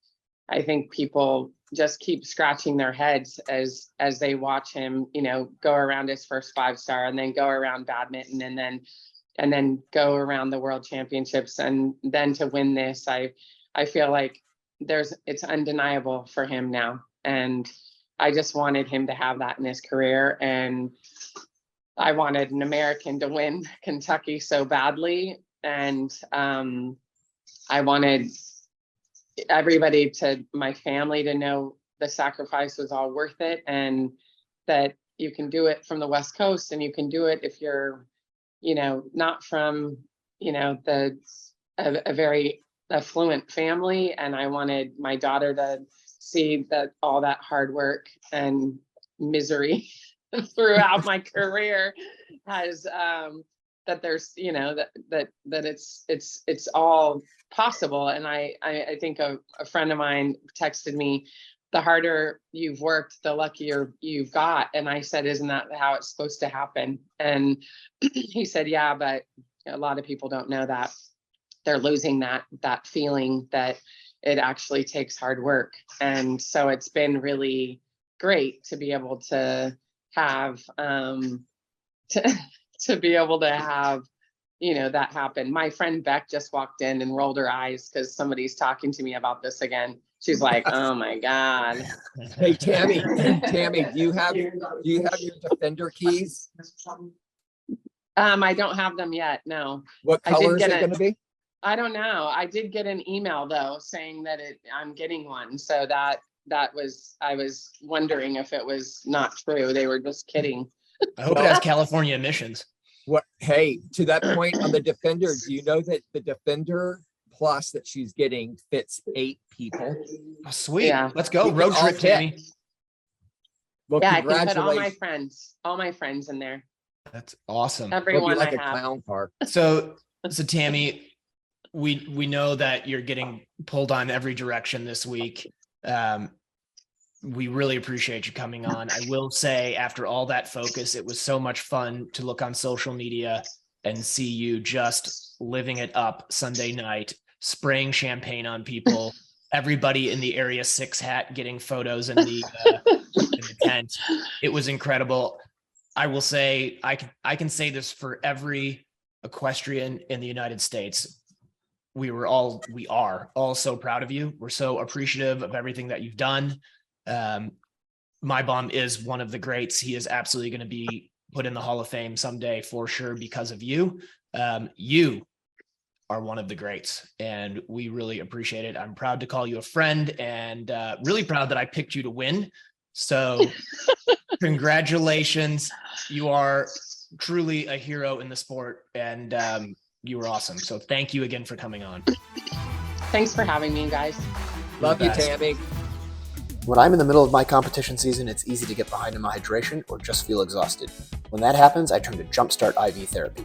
people just keep scratching their heads as they watch him, you know, go around his first 5-star and then go around badminton and then go around the world championships and then to win this. I feel like it's undeniable for him now. And I just wanted him to have that in his career. And I wanted an American to win Kentucky so badly. And I wanted everybody my family to know the sacrifice was all worth it, and that you can do it from the West Coast, and you can do it if you're, you know, not from, you know, a very affluent family. And I wanted my daughter to see that all that hard work and misery throughout my career has that there's, you know, that it's all possible. And I think a friend of mine texted me, the harder you've worked, the luckier you've got. And I said, isn't that how it's supposed to happen? And he said, yeah, but a lot of people don't know that. They're losing that feeling that it actually takes hard work. And so it's been really great to be able to have to be able to have, you know, that happen. My friend Beck just walked in and rolled her eyes because somebody's talking to me about this again. She's like, oh my God. Hey, Tamie, do you have your defender keys? I don't have them yet. No. What color is it going to be? I don't know. I did get an email though, saying that I'm getting one. So I was wondering if it was not true. They were just kidding. I hope it has California emissions. What? Hey, to that point on the Defender, do you know that the Defender Plus that she's getting fits 8 people? Oh, sweet. Yeah. Let's go. Road trip, Tamie. Well, yeah, I can put congratulations. all my friends in there. That's awesome. Everyone like I a have. clown car. So Tamie, we know that you're getting pulled on every direction this week. We really appreciate you coming on. I will say, after all that focus, it was so much fun to look on social media and see you just living it up Sunday night, spraying champagne on people, everybody in the Area 6 hat getting photos in the tent. It was incredible. I will say, I can say this for every equestrian in the United States. We are all so proud of you. We're so appreciative of everything that you've done. My Bomb is one of the greats. He is absolutely going to be put in the Hall of Fame someday for sure because of you. You are one of the greats, and we really appreciate it. I'm proud to call you a friend, and really proud that I picked you to win. So congratulations. You are truly a hero in the sport, and you were awesome. So thank you again for coming on. Thanks for having me, guys. Love you, Tamie. When I'm in the middle of my competition season, it's easy to get behind in my hydration or just feel exhausted. When that happens, I turn to Jumpstart IV Therapy.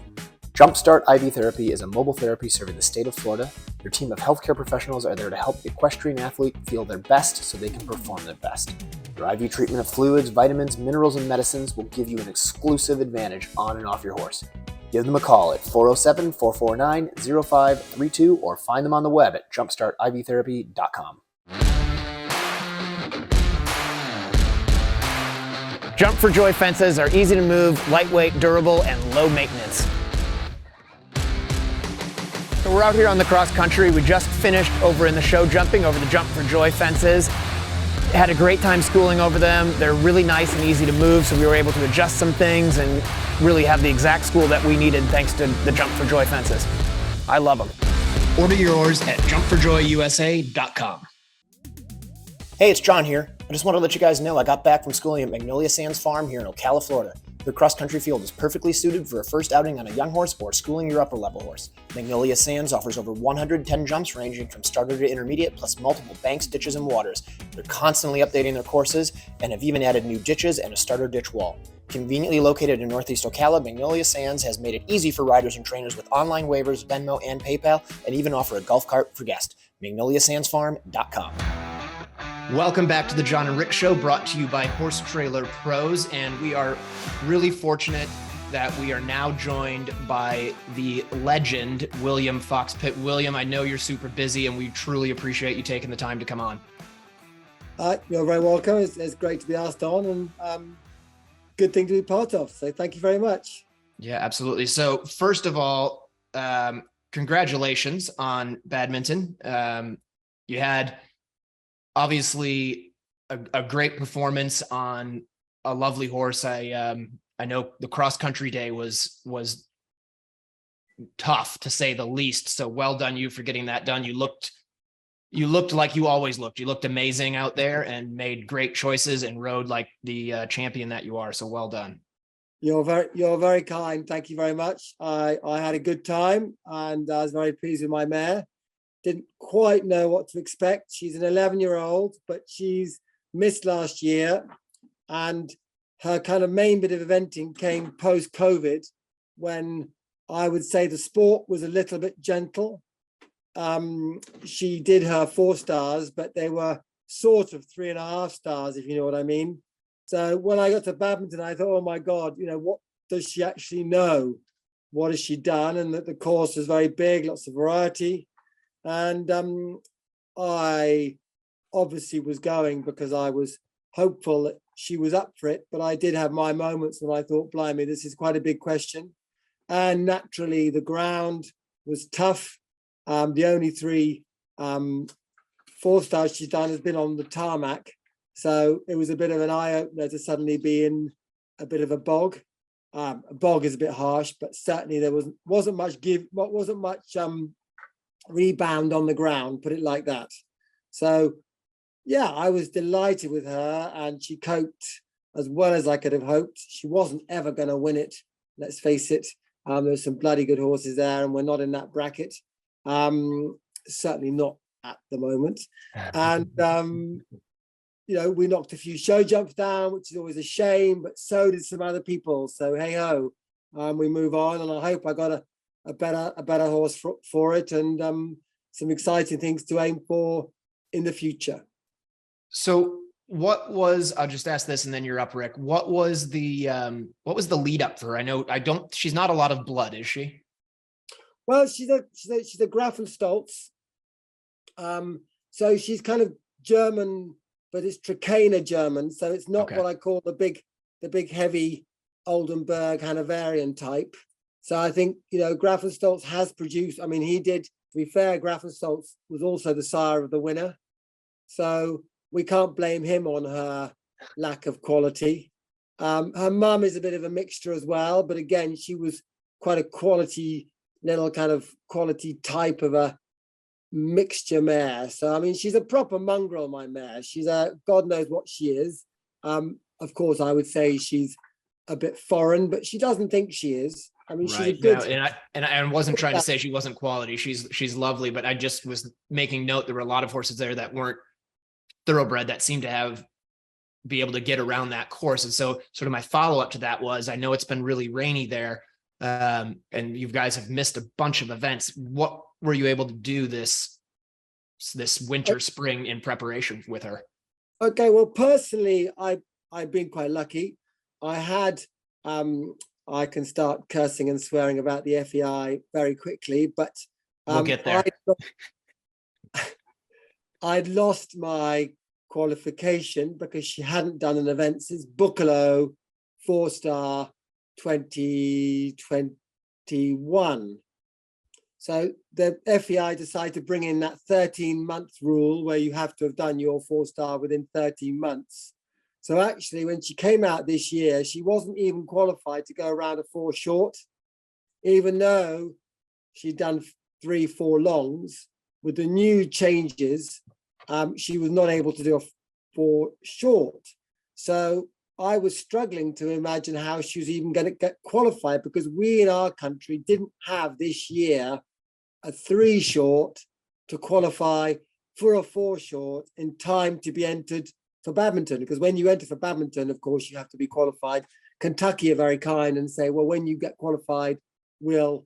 Jumpstart IV Therapy is a mobile therapy serving the state of Florida. Their team of healthcare professionals are there to help the equestrian athlete feel their best so they can perform their best. Their IV treatment of fluids, vitamins, minerals, and medicines will give you an exclusive advantage on and off your horse. Give them a call at 407-449-0532 or find them on the web at jumpstartivtherapy.com. Jump for Joy fences are easy to move, lightweight, durable, and low maintenance. So we're out here on the cross country. We just finished over in the show jumping over the Jump for Joy fences. Had a great time schooling over them. They're really nice and easy to move, so we were able to adjust some things and really have the exact school that we needed thanks to the Jump for Joy fences. I love them. Order yours at jumpforjoyusa.com. Hey, it's John here. I just want to let you guys know I got back from schooling at Magnolia Sands Farm here in Ocala, Florida. Their cross-country field is perfectly suited for a first outing on a young horse or schooling your upper-level horse. Magnolia Sands offers over 110 jumps ranging from starter to intermediate, plus multiple banks, ditches, and waters. They're constantly updating their courses and have even added new ditches and a starter ditch wall. Conveniently located in Northeast Ocala, Magnolia Sands has made it easy for riders and trainers with online waivers, Venmo, and PayPal, and even offer a golf cart for guests. MagnoliaSandsFarm.com. Welcome back to the John and Rick Show, brought to you by Horse Trailer Pros, and we are really fortunate that we are now joined by the legend, William Fox-Pitt. William, I know you're super busy and we truly appreciate you taking the time to come on. You're very welcome. It's great to be asked on, and good thing to be part of. So thank you very much. Yeah, absolutely. So first of all, congratulations on badminton. You had obviously a great performance on a lovely horse. I know the cross country day was tough to say the least. So well done you for getting that done. You looked like you always looked. You looked amazing out there and made great choices and rode like the champion that you are. So well done. You're very kind. Thank you very much. I had a good time and I was very pleased with my mare. Didn't quite know what to expect. She's an 11-year-old, but she's missed last year, and her kind of main bit of eventing came post-COVID, when I would say the sport was a little bit gentle. She did her 4 stars, but they were sort of 3.5 stars, if you know what I mean. So when I got to badminton, I thought, oh my God, what does she actually know? What has she done? And that the course was very big, lots of variety. And I obviously was going because I was hopeful that she was up for it, but I did have my moments when I thought, blimey, this is quite a big question. And naturally, the ground was tough. The only 3 4 stars she's done has been on the tarmac. So it was a bit of an eye-opener to suddenly be in a bit of a bog. A bog is a bit harsh, but certainly there wasn't much rebound on the ground, put it like that. So yeah, I was delighted with her, and she coped as well as I could have hoped. She wasn't ever going to win it, let's face it. There's some bloody good horses there, and we're not in that bracket. Certainly not at the moment. And we knocked a few show jumps down, which is always a shame, but so did some other people. So hey ho, we move on, and I hope I got a better horse for it, and some exciting things to aim for in the future. So I'll just ask this and then you're up, Rick. What was the lead up for her? She's not a lot of blood, is she? Well, she's a Grafenstolz. So she's kind of German, but it's Trakehner German. So it's not what I call the big heavy Oldenburg Hanoverian type. So I think, Grafenstolz has produced, he did, to be fair, Grafenstolz was also the sire of the Winner. So we can't blame him on her lack of quality. Her mum is a bit of a mixture as well, but again, she was quite a quality type of a mixture mare. So, she's a proper mongrel, my mare. She's God knows what she is. Of course, I would say she's a bit foreign, but she doesn't think she is. She's a good. No, and I wasn't trying to say she wasn't quality. She's lovely, but I just was making note there were a lot of horses there that weren't thoroughbred that seemed to be able to get around that course. And so sort of my follow-up to that was, I know it's been really rainy there, and you guys have missed a bunch of events. What were you able to do this winter, spring in preparation with her? Okay, well, personally, I've been quite lucky. I had, I can start cursing and swearing about the FEI very quickly, but we'll get there. I'd lost my qualification because she hadn't done an event since Buccolo 4-star 2021. So the FEI decided to bring in that 13-month rule where you have to have done your 4-star within 13 months. So actually, when she came out this year, she wasn't even qualified to go around a 4 short, even though she'd done 3-4 longs. With the new changes, she was not able to do a 4 short. So I was struggling to imagine how she was even going to get qualified, because we in our country didn't have this year a 3 short to qualify for a 4 short in time to be entered for badminton. Because when you enter for badminton, of course, you have to be qualified. Kentucky are very kind and say, well, when you get qualified, we'll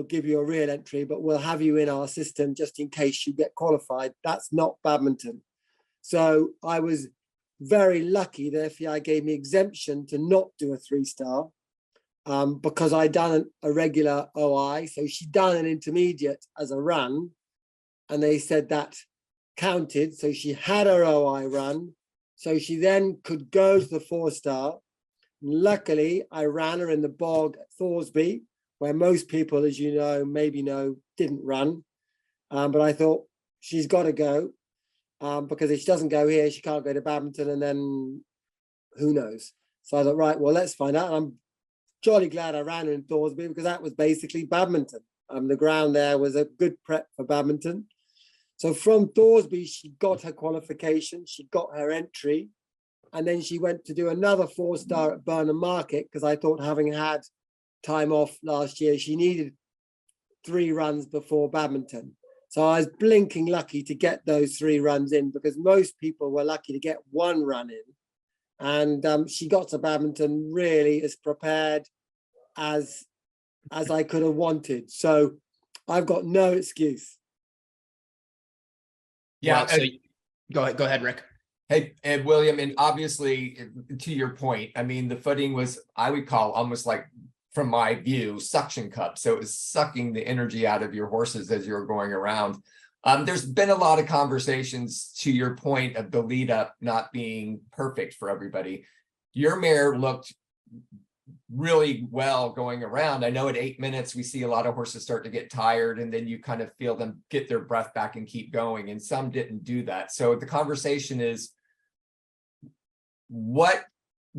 give you a real entry, but we'll have you in our system just in case you get qualified. That's not badminton. So I was very lucky that FEI gave me exemption to not do a 3-star. because I'd done a regular OI. So she'd done an intermediate as a run, and they said that counted. So she had her OI run. So she then could go to the 4-star. Luckily, I ran her in the bog at Thoresby, where most people, as you know, maybe know, didn't run. But I thought she's got to go, because if she doesn't go here, she can't go to Badminton, and then who knows? So I thought, right, well, let's find out. And I'm jolly glad I ran her in Thoresby, because that was basically Badminton. The ground there was a good prep for Badminton. So from Thoresby, she got her qualification, she got her entry, and then she went to do another 4-star at Burnham Market, because I thought, having had time off last year, she needed 3 runs before Badminton. So I was blinking lucky to get those 3 runs in, because most people were lucky to get 1 run in. And she got to Badminton really as prepared as I could have wanted. So I've got no excuse. Yeah. Well, so go ahead, Rick. Hey, and William, and obviously, to your point, I mean, the footing was, I would call almost like, from my view, suction cup. So it was sucking the energy out of your horses as you were going around. There's been a lot of conversations, to your point, of the lead up not being perfect for everybody. Your mare looked really well going around. I know at 8 minutes, we see a lot of horses start to get tired, and then you kind of feel them get their breath back and keep going. And some didn't do that. So the conversation is, what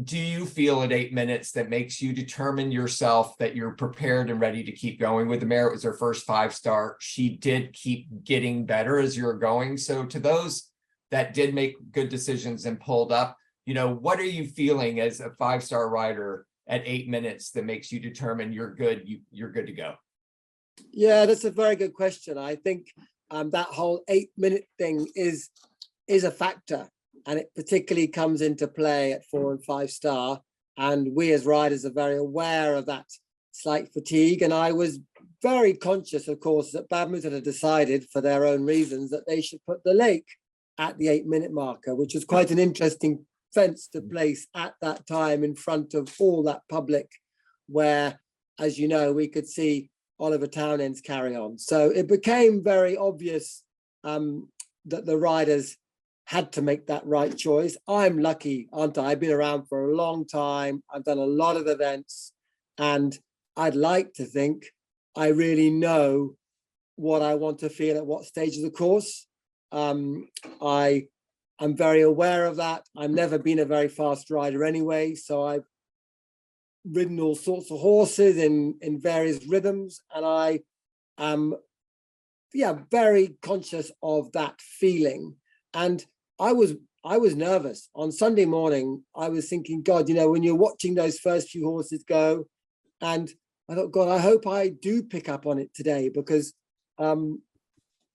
do you feel at 8 minutes that makes you determine yourself that you're prepared and ready to keep going with the mare? It was her first 5-star. She did keep getting better as you're going. So to those that did make good decisions and pulled up, you know, what are you feeling as a 5-star rider at 8 minutes that makes you determine you're good, you're good to go? Yeah, that's a very good question. I think that whole 8-minute thing is a factor, and it particularly comes into play at 4 and 5-star. And we as riders are very aware of that slight fatigue. And I was very conscious, of course, that Badminton had decided, for their own reasons, that they should put the lake at the 8-minute marker, which was quite an interesting fence to place at that time in front of all that public, where, as you know, we could see Oliver Townend's carry on. So it became very obvious that the riders had to make that right choice. I'm lucky, aren't I? I've been around for a long time. I've done a lot of events, and I'd like to think I really know what I want to feel at what stage of the course. I'm very aware of that. I've never been a very fast rider anyway, so I've ridden all sorts of horses in various rhythms, and I am very conscious of that feeling. And I was nervous on Sunday morning. I was thinking, God, you know, when you're watching those first few horses go, and I thought, God, I hope I do pick up on it today, because you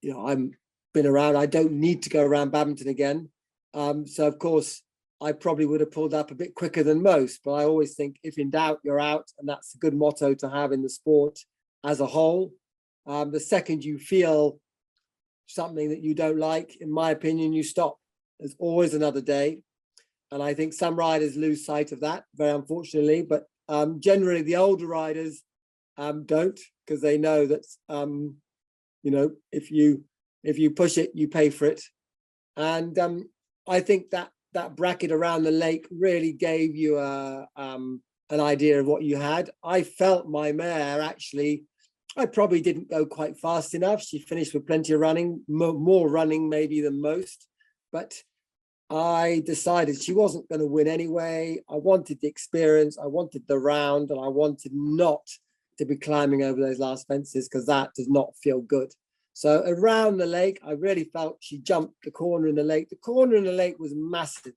know, I'm been around. I don't need to go around Badminton again. So of course I probably would have pulled up a bit quicker than most, but I always think, if in doubt, you're out. And that's a good motto to have in the sport as a whole. The second you feel something that you don't like, in my opinion, you stop. There's always another day. And I think some riders lose sight of that, very unfortunately, but generally the older riders don't, because they know that, you know, if you push it, you pay for it. And I think that bracket around the lake really gave you an idea of what you had. I felt my mare, actually, I probably didn't go quite fast enough. She finished with plenty of running, more running maybe than most, but I decided she wasn't going to win anyway. I wanted the experience, I wanted the round, and I wanted not to be climbing over those last fences, because that does not feel good. So around the lake, I really felt she jumped the corner in the lake. The corner in the lake was massive,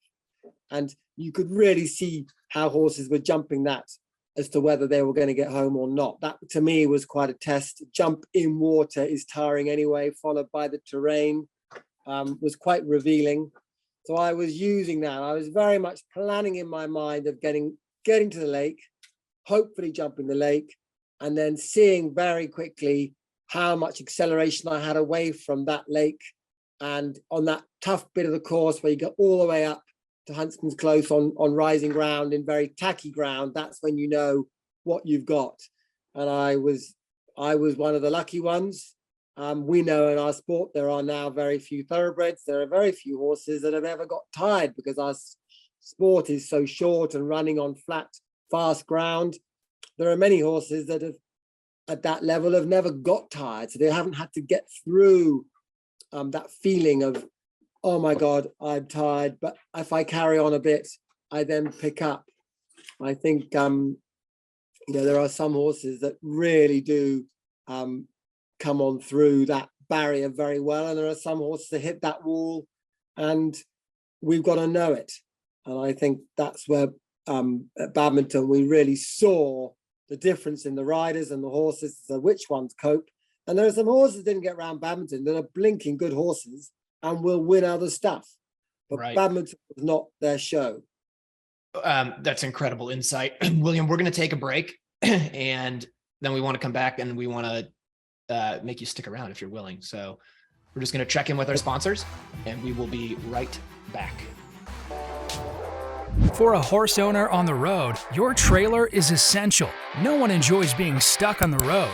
and you could really see how horses were jumping that as to whether they were going to get home or not. That, to me, was quite a test. Jump in water is tiring anyway, followed by the terrain, was quite revealing. So I was using that. I was very much planning in my mind of getting to the lake, hopefully jumping the lake, and then seeing very quickly how much acceleration I had away from that lake. And on that tough bit of the course where you go all the way up to Huntsman's Close on rising ground, in very tacky ground, that's when you know what you've got. And I was one of the lucky ones. We know in our sport there are now very few thoroughbreds. There are very few horses that have ever got tired, because our sport is so short and running on flat, fast ground. There are many horses that have, at that level, have never got tired. So they haven't had to get through that feeling of, oh my God, I'm tired. But if I carry on a bit, I then pick up. I think, there are some horses that really do come on through that barrier very well. And there are some horses that hit that wall, and we've got to know it. And I think that's where at badminton, we really saw the difference in the riders and the horses, so which ones cope. And there are some horses that didn't get around badminton that are blinking good horses and will win other stuff. But badminton was not their show. That's incredible insight. William, we're going to take a break, and then we want to come back, and we want to make you stick around if you're willing. So we're just going to check in with our sponsors, and we will be right back. For a horse owner on the road, your trailer is essential. No one enjoys being stuck on the road.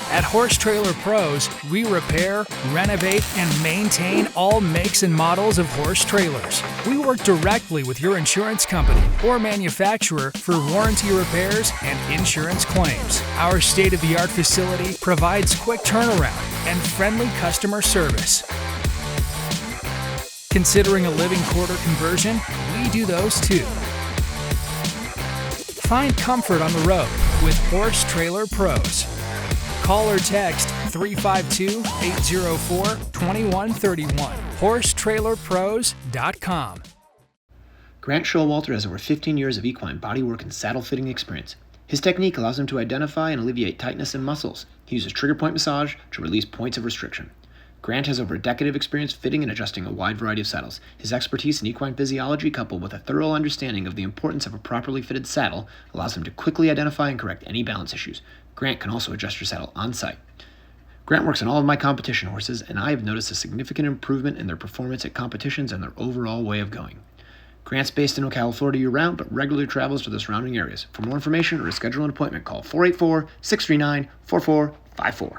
At Horse Trailer Pros, we repair, renovate, and maintain all makes and models of horse trailers. We work directly with your insurance company or manufacturer for warranty repairs and insurance claims. Our state-of-the-art facility provides quick turnaround and friendly customer service. Considering a living quarter conversion? We do those too. Find comfort on the road with Horse Trailer Pros. Call or text 352-804-2131. HorseTrailerPros.com. Grant Showalter has over 15 years of equine bodywork and saddle fitting experience. His technique allows him to identify and alleviate tightness in muscles. He uses trigger point massage to release points of restriction. Grant has over a decade of experience fitting and adjusting a wide variety of saddles. His expertise in equine physiology, coupled with a thorough understanding of the importance of a properly fitted saddle, allows him to quickly identify and correct any balance issues. Grant can also adjust your saddle on site. Grant works on all of my competition horses, and I have noticed a significant improvement in their performance at competitions and their overall way of going. Grant's based in Ocala, Florida year-round, but regularly travels to the surrounding areas. For more information or to schedule an appointment, call 484-639-4454.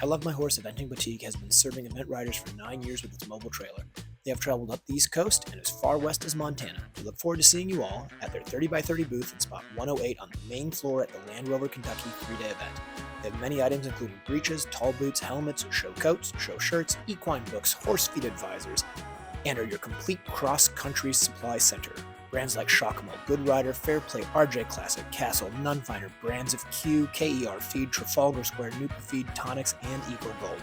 I Love My Horse Eventing Boutique has been serving event riders for 9 years with its mobile trailer. They have traveled up the East Coast and as far west as Montana. We look forward to seeing you all at their 30x30 booth in spot 108 on the main floor at the Rover, Kentucky 3-day event. They have many items including breeches, tall boots, helmets, show coats, show shirts, equine books, horse feed advisors, and are your complete cross-country supply center. Brands like Shakamo, Good Rider, Fairplay, RJ Classic, Castle, Nunfinder, brands of Q, KER Feed, Trafalgar Square, NupaFeed, Tonics, and Eco Gold.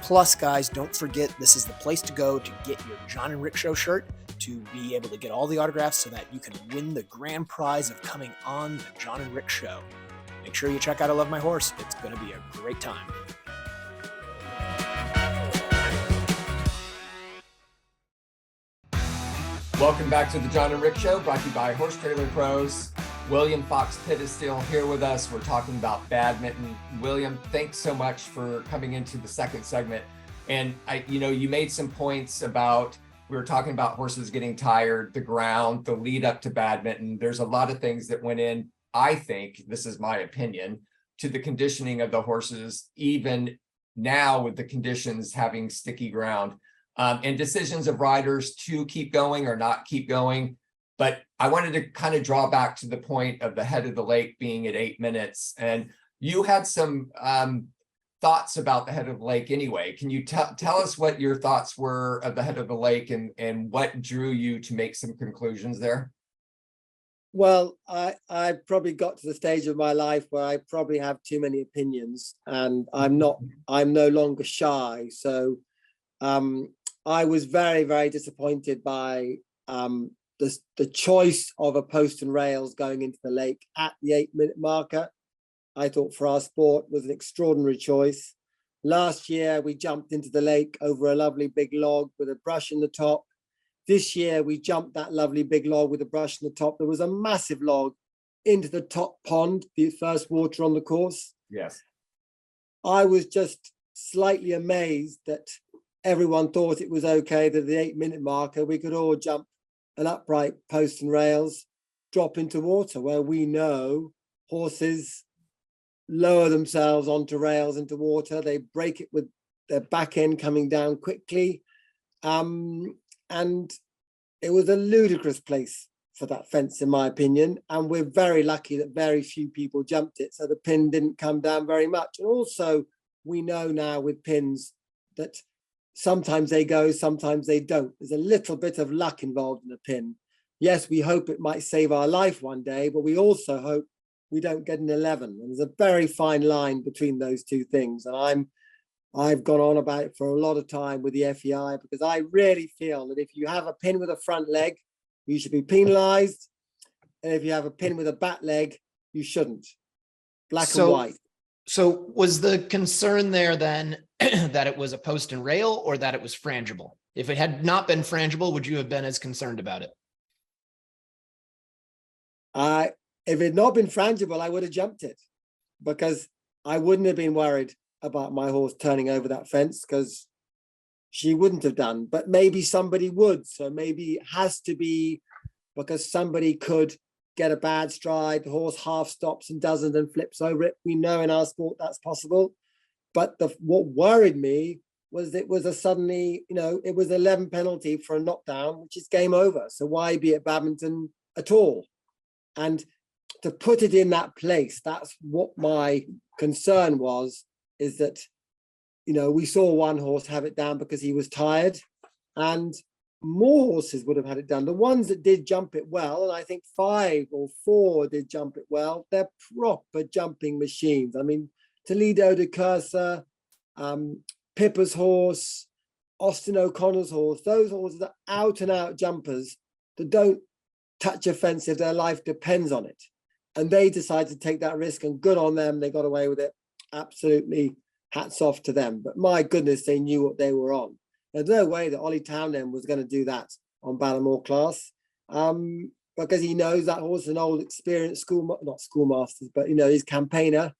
Plus, guys, don't forget this is the place to go to get your John and Rick Show shirt, to be able to get all the autographs so that you can win the grand prize of coming on the John and Rick Show. Make sure you check out I Love My Horse. It's going to be a great time. Welcome back to the John and Rick Show, brought to you by Horse Trailer Pros. William Fox-Pitt is still here with us. We're talking about badminton. William, thanks so much for coming into the second segment. And you made some points about, we were talking about horses getting tired, the ground, the lead up to badminton. There's a lot of things that went in, I think, this is my opinion, to the conditioning of the horses, even now with the conditions having sticky ground. And decisions of riders to keep going or not keep going. But I wanted to kind of draw back to the point of the head of the lake being at 8 minutes. And you had some thoughts about the head of the lake anyway. Can you tell us what your thoughts were of the head of the lake and what drew you to make some conclusions there? Well, I probably got to the stage of my life where I probably have too many opinions, and I'm no longer shy. So I was very, very disappointed by the choice of a post and rails going into the lake at the 8 minute marker. I thought for our sport was an extraordinary choice. Last year, we jumped into the lake over a lovely big log with a brush in the top. This year, we jumped that lovely big log with a brush in the top. There was a massive log into the top pond, the first water on the course. Yes. I was just slightly amazed that everyone thought it was okay that at the 8 minute marker, we could all jump an upright post and rails, drop into water, where we know horses lower themselves onto rails into water. They break it with their back end coming down quickly. And it was a ludicrous place for that fence, in my opinion. And we're very lucky that very few people jumped it, so the pin didn't come down very much. And also, we know now with pins that sometimes they go, sometimes they don't. There's a little bit of luck involved in a pin. Yes, we hope it might save our life one day, but we also hope we don't get an 11. And there's a very fine line between those two things. And I've gone on about it for a lot of time with the FEI, because I really feel that if you have a pin with a front leg, you should be penalized. And if you have a pin with a back leg, you shouldn't. Black and white. So was the concern there then that it was a post and rail, or that it was frangible? If it had not been frangible, would you have been as concerned about it? If it had not been frangible, I would have jumped it, because I wouldn't have been worried about my horse turning over that fence, because she wouldn't have done. But maybe somebody would. So maybe it has to be because somebody could get a bad stride, the horse half stops and doesn't and flips over it. We know in our sport that's possible. But what worried me was it was a suddenly, it was 11 penalty for a knockdown, which is game over. So why be at badminton at all? And to put it in that place, that's what my concern was, is that, we saw one horse have it down because he was tired, and more horses would have had it done. The ones that did jump it well, and I think 5 or 4 did jump it well, they're proper jumping machines. I mean, Toledo de Cursa, Pippa's horse, Austin O'Connor's horse, those horses are out and out jumpers that don't touch a fence if their life depends on it. And they decided to take that risk, and good on them. They got away with it. Absolutely hats off to them. But my goodness, they knew what they were on. There's no way that Ollie Townend was going to do that on Ballamore Class, because he knows that horse is an old experienced not schoolmasters, but he's campaigner,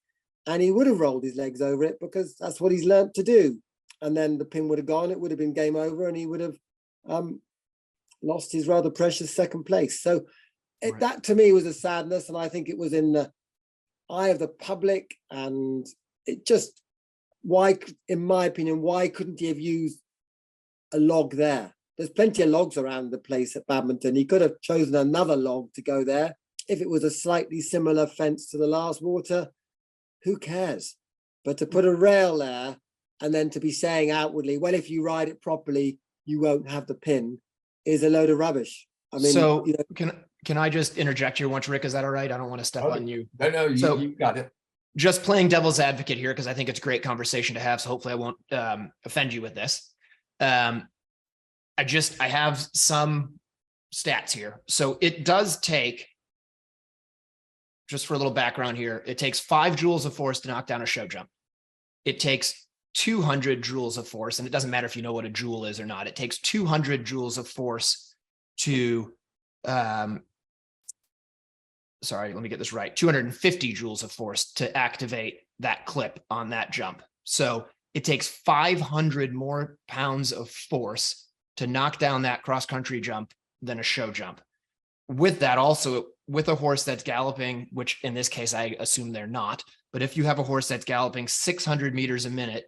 and he would have rolled his legs over it because that's what he's learnt to do. And then the pin would have gone, it would have been game over, and he would have lost his rather precious second place. So right. That to me was a sadness, and I think it was in the eye of the public, and it just, why, in my opinion, why couldn't he have used a log there? There's plenty of logs around the place at badminton. He could have chosen another log to go there. If it was a slightly similar fence to the last water, who cares? But to put a rail there and then to be saying outwardly, well, if you ride it properly, you won't have the pin, is a load of rubbish. I mean, so can I just interject here once, Rick? Is that all right? I don't want to step on you. No, you got it. Just playing devil's advocate here, because I think it's a great conversation to have. So hopefully I won't offend you with this. I have some stats here. So it does take, just for a little background here, it takes 5 joules of force to knock down a show jump. It takes 200 joules of force, and it doesn't matter if you know what a joule is or not. It takes 200 joules of force to, sorry, let me get this right, 250 joules of force to activate that clip on that jump. So it takes 500 more pounds of force to knock down that cross-country jump than a show jump. With that, also, with a horse that's galloping, which in this case, I assume they're not, but if you have a horse that's galloping 600 meters a minute,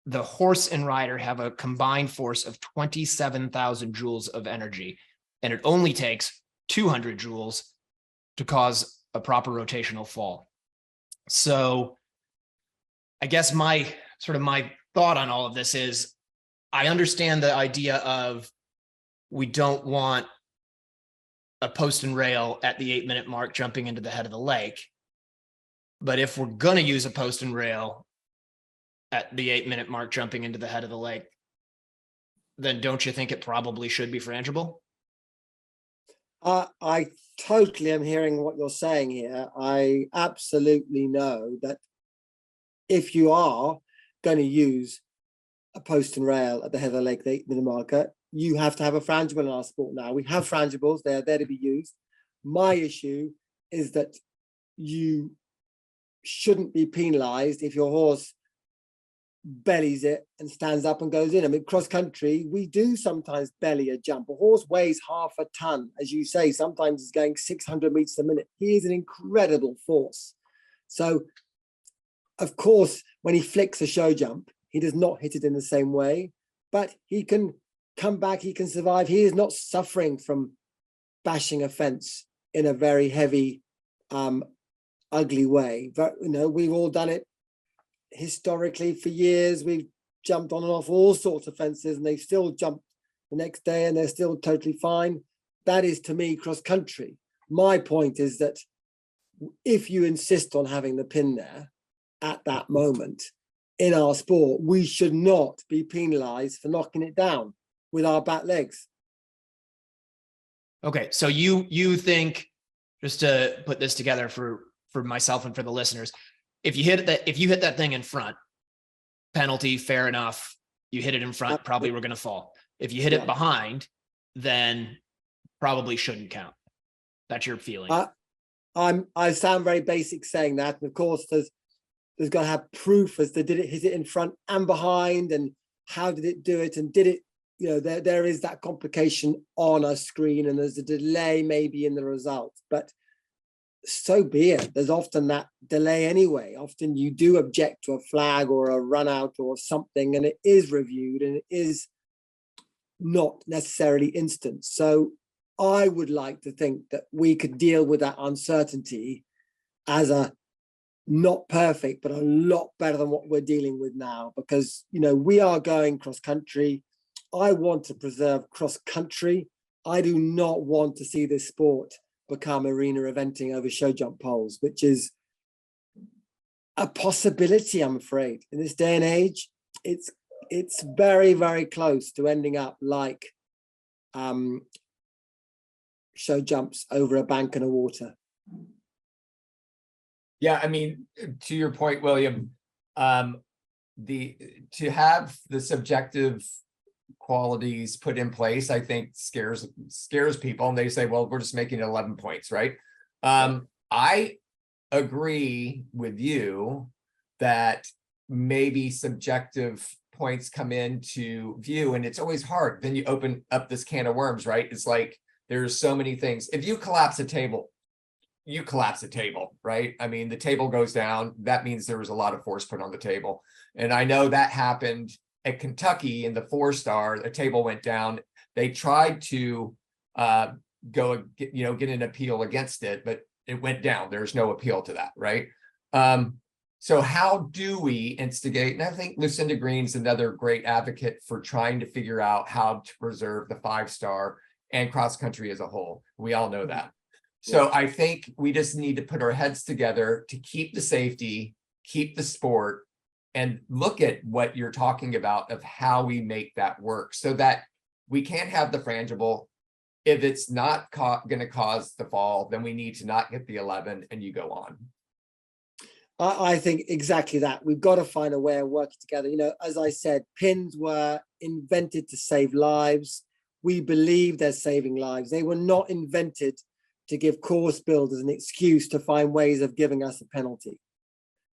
the horse and rider have a combined force of 27,000 joules of energy, and it only takes 200 joules to cause a proper rotational fall. So I guess my thought on all of this is, I understand the idea of we don't want a post and rail at the 8-minute mark jumping into the head of the lake. But if we're going to use a post and rail at the 8-minute mark jumping into the head of the lake, then don't you think it probably should be frangible? I totally am hearing what you're saying here. I absolutely know that if you are going to use a post and rail at the head of the lake, the 8-minute marker, you have to have a frangible in our sport now. We have frangibles, they're there to be used. My issue is that you shouldn't be penalized if your horse bellies it and stands up and goes in. I mean, cross country, we do sometimes belly a jump. A horse weighs half a ton, as you say, sometimes he's going 600 meters a minute. He is an incredible force. So, of course, when he flicks a show jump, he does not hit it in the same way, but he can come back, he can survive. He is not suffering from bashing a fence in a very heavy, ugly way. But, you know, we've all done it historically for years. We've jumped on and off all sorts of fences and they still jump the next day and they're still totally fine. That is, to me, cross country. My point is that if you insist on having the pin there at that moment in our sport, we should not be penalized for knocking it down with our back legs. Okay, so you think, just to put this together for myself and for the listeners, if you hit that thing in front, penalty, fair enough. You hit it in front, probably we're going to fall. If you hit it behind, then probably shouldn't count. That's your feeling. I sound very basic saying that, and of course there's got to have proof as to did it hit it in front and behind, and how did it do it, and did it, you know, there is that complication on a screen, and there's a delay maybe in the result, but so be it. There's often that delay anyway. Often you do object to a flag or a run out or something, and it is reviewed and it is not necessarily instant. So I would like to think that we could deal with that uncertainty as a not perfect, but a lot better than what we're dealing with now, because, you know, we are going cross country. I want to preserve cross country. I do not want to see this sport become arena eventing over show jump poles, which is a possibility, I'm afraid. In this day and age, it's very, very close to ending up like show jumps over a bank and a water. Yeah, I mean, to your point, William, to have the subjective qualities put in place, I think scares people, and they say, well, we're just making 11 points, right? I agree with you that maybe subjective points come into view, and it's always hard. Then you open up this can of worms, right? It's like there's so many things. If you collapse a table, you collapse a table, right? I mean, the table goes down. That means there was a lot of force put on the table. And I know that happened at Kentucky in the 4-star. A table went down. They tried to get an appeal against it, but it went down. There's no appeal to that, right? So how do we instigate? And I think Lucinda Green's another great advocate for trying to figure out how to preserve the 5-star and cross country as a whole. We all know that. So I think we just need to put our heads together to keep the safety, keep the sport, and look at what you're talking about of how we make that work so that we can't have the frangible. If it's not going to cause the fall, then we need to not get the 11 and you go on. I think exactly that. We've got to find a way of working together. You know, as I said, pins were invented to save lives. We believe they're saving lives. They were not invented to give course builders an excuse to find ways of giving us a penalty.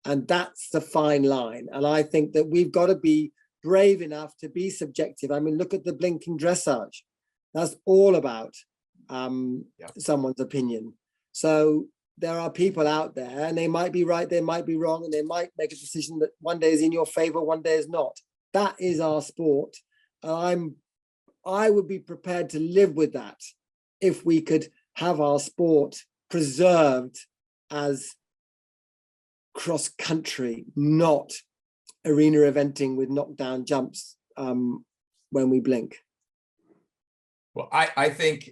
And that's the fine line. And I think that we've got to be brave enough to be subjective. I mean, look at the blinking dressage. That's all about someone's opinion. So there are people out there, and they might be right, they might be wrong, and they might make a decision that one day is in your favor, one day is not. That is our sport. I would be prepared to live with that if we could have our sport preserved as cross country, not arena eventing with knockdown jumps when we blink. Well, I think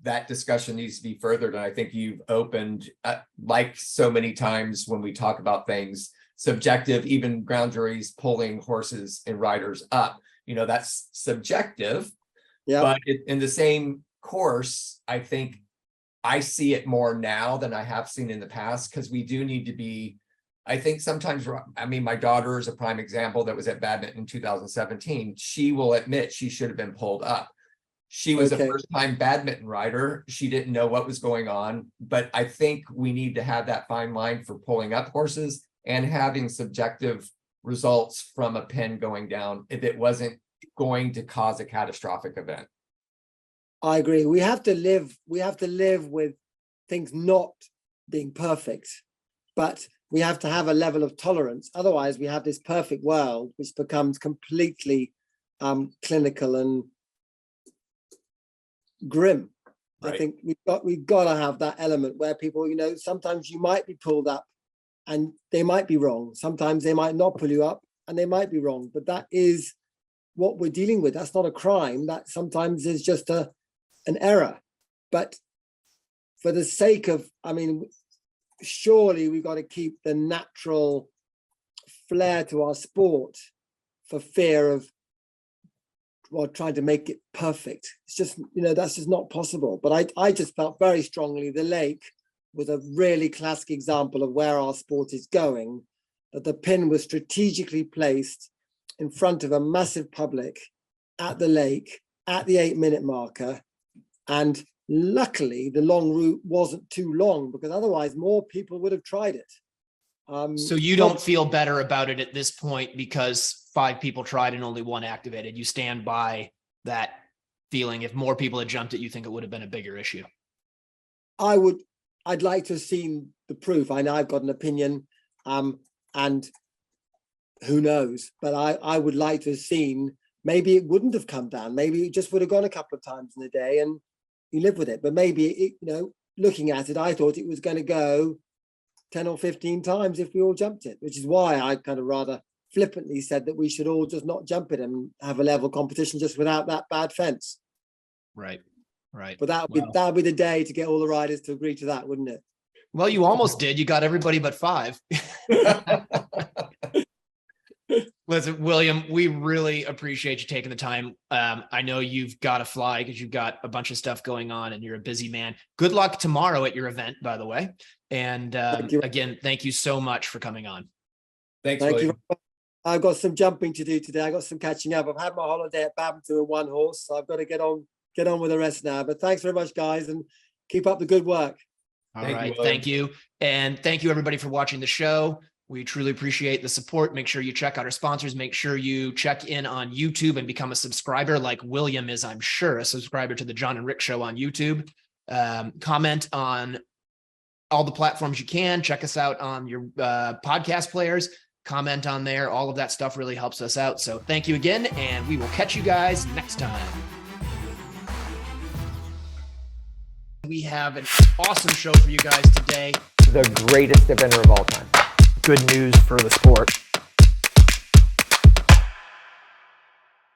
that discussion needs to be furthered, and I think you've opened, like so many times when we talk about things, subjective, even ground juries pulling horses and riders up. You know, that's subjective, but in the same course, I think I see it more now than I have seen in the past, because we do need to be, I think sometimes, I mean, my daughter is a prime example that was at badminton in 2017. She will admit she should have been pulled up. She was a first-time badminton rider. She didn't know what was going on, but I think we need to have that fine line for pulling up horses and having subjective results from a pin going down if it wasn't going to cause a catastrophic event. I agree. We have to live with things not being perfect, but we have to have a level of tolerance. Otherwise, we have this perfect world which becomes completely clinical and grim. Right. I think we've got to have that element where people, sometimes you might be pulled up and they might be wrong. Sometimes they might not pull you up and they might be wrong. But that is what we're dealing with. That's not a crime. That sometimes is just an error. But for the sake of, surely we've got to keep the natural flair to our sport for fear of trying to make it perfect. It's just, that's just not possible. But I just felt very strongly the lake was a really classic example of where our sport is going, that the pin was strategically placed in front of a massive public at the lake at the 8-minute marker. And luckily the long route wasn't too long, because otherwise more people would have tried it. So you don't feel better about it at this point because 5 people tried and only 1 activated. You stand by that feeling. If more people had jumped it, you think it would have been a bigger issue? I'd like to have seen the proof. I know I've got an opinion, and who knows, but I would like to have seen, maybe it wouldn't have come down. Maybe it just would have gone a couple of times in a day and you live with it. But maybe, looking at it, I thought it was going to go 10 or 15 times if we all jumped it, which is why I kind of rather flippantly said that we should all just not jump it and have a level competition just without that bad fence. Right. But that would be the day to get all the riders to agree to that, wouldn't it? Well, you almost did. You got everybody but 5. Listen, William, we really appreciate you taking the time. I know you've got to fly because you've got a bunch of stuff going on and you're a busy man. Good luck tomorrow at your event, by the way. And again, thank you so much for coming on. Thanks, Thank William. you. I've got some jumping to do today. I got some catching up. I've had my holiday at Badminton with 1 horse, so I've got to get on with the rest now. But thanks very much, guys, and keep up the good work. All right. Thank you. And thank you, everybody, for watching the show. We truly appreciate the support. Make sure you check out our sponsors. Make sure you check in on YouTube and become a subscriber like William is, I'm sure, a subscriber to the John and Rick Show on YouTube. Comment on all the platforms you can. Check us out on your podcast players. Comment on there. All of that stuff really helps us out. So thank you again, and we will catch you guys next time. We have an awesome show for you guys today. The greatest eventer of all time. Good news for the sport.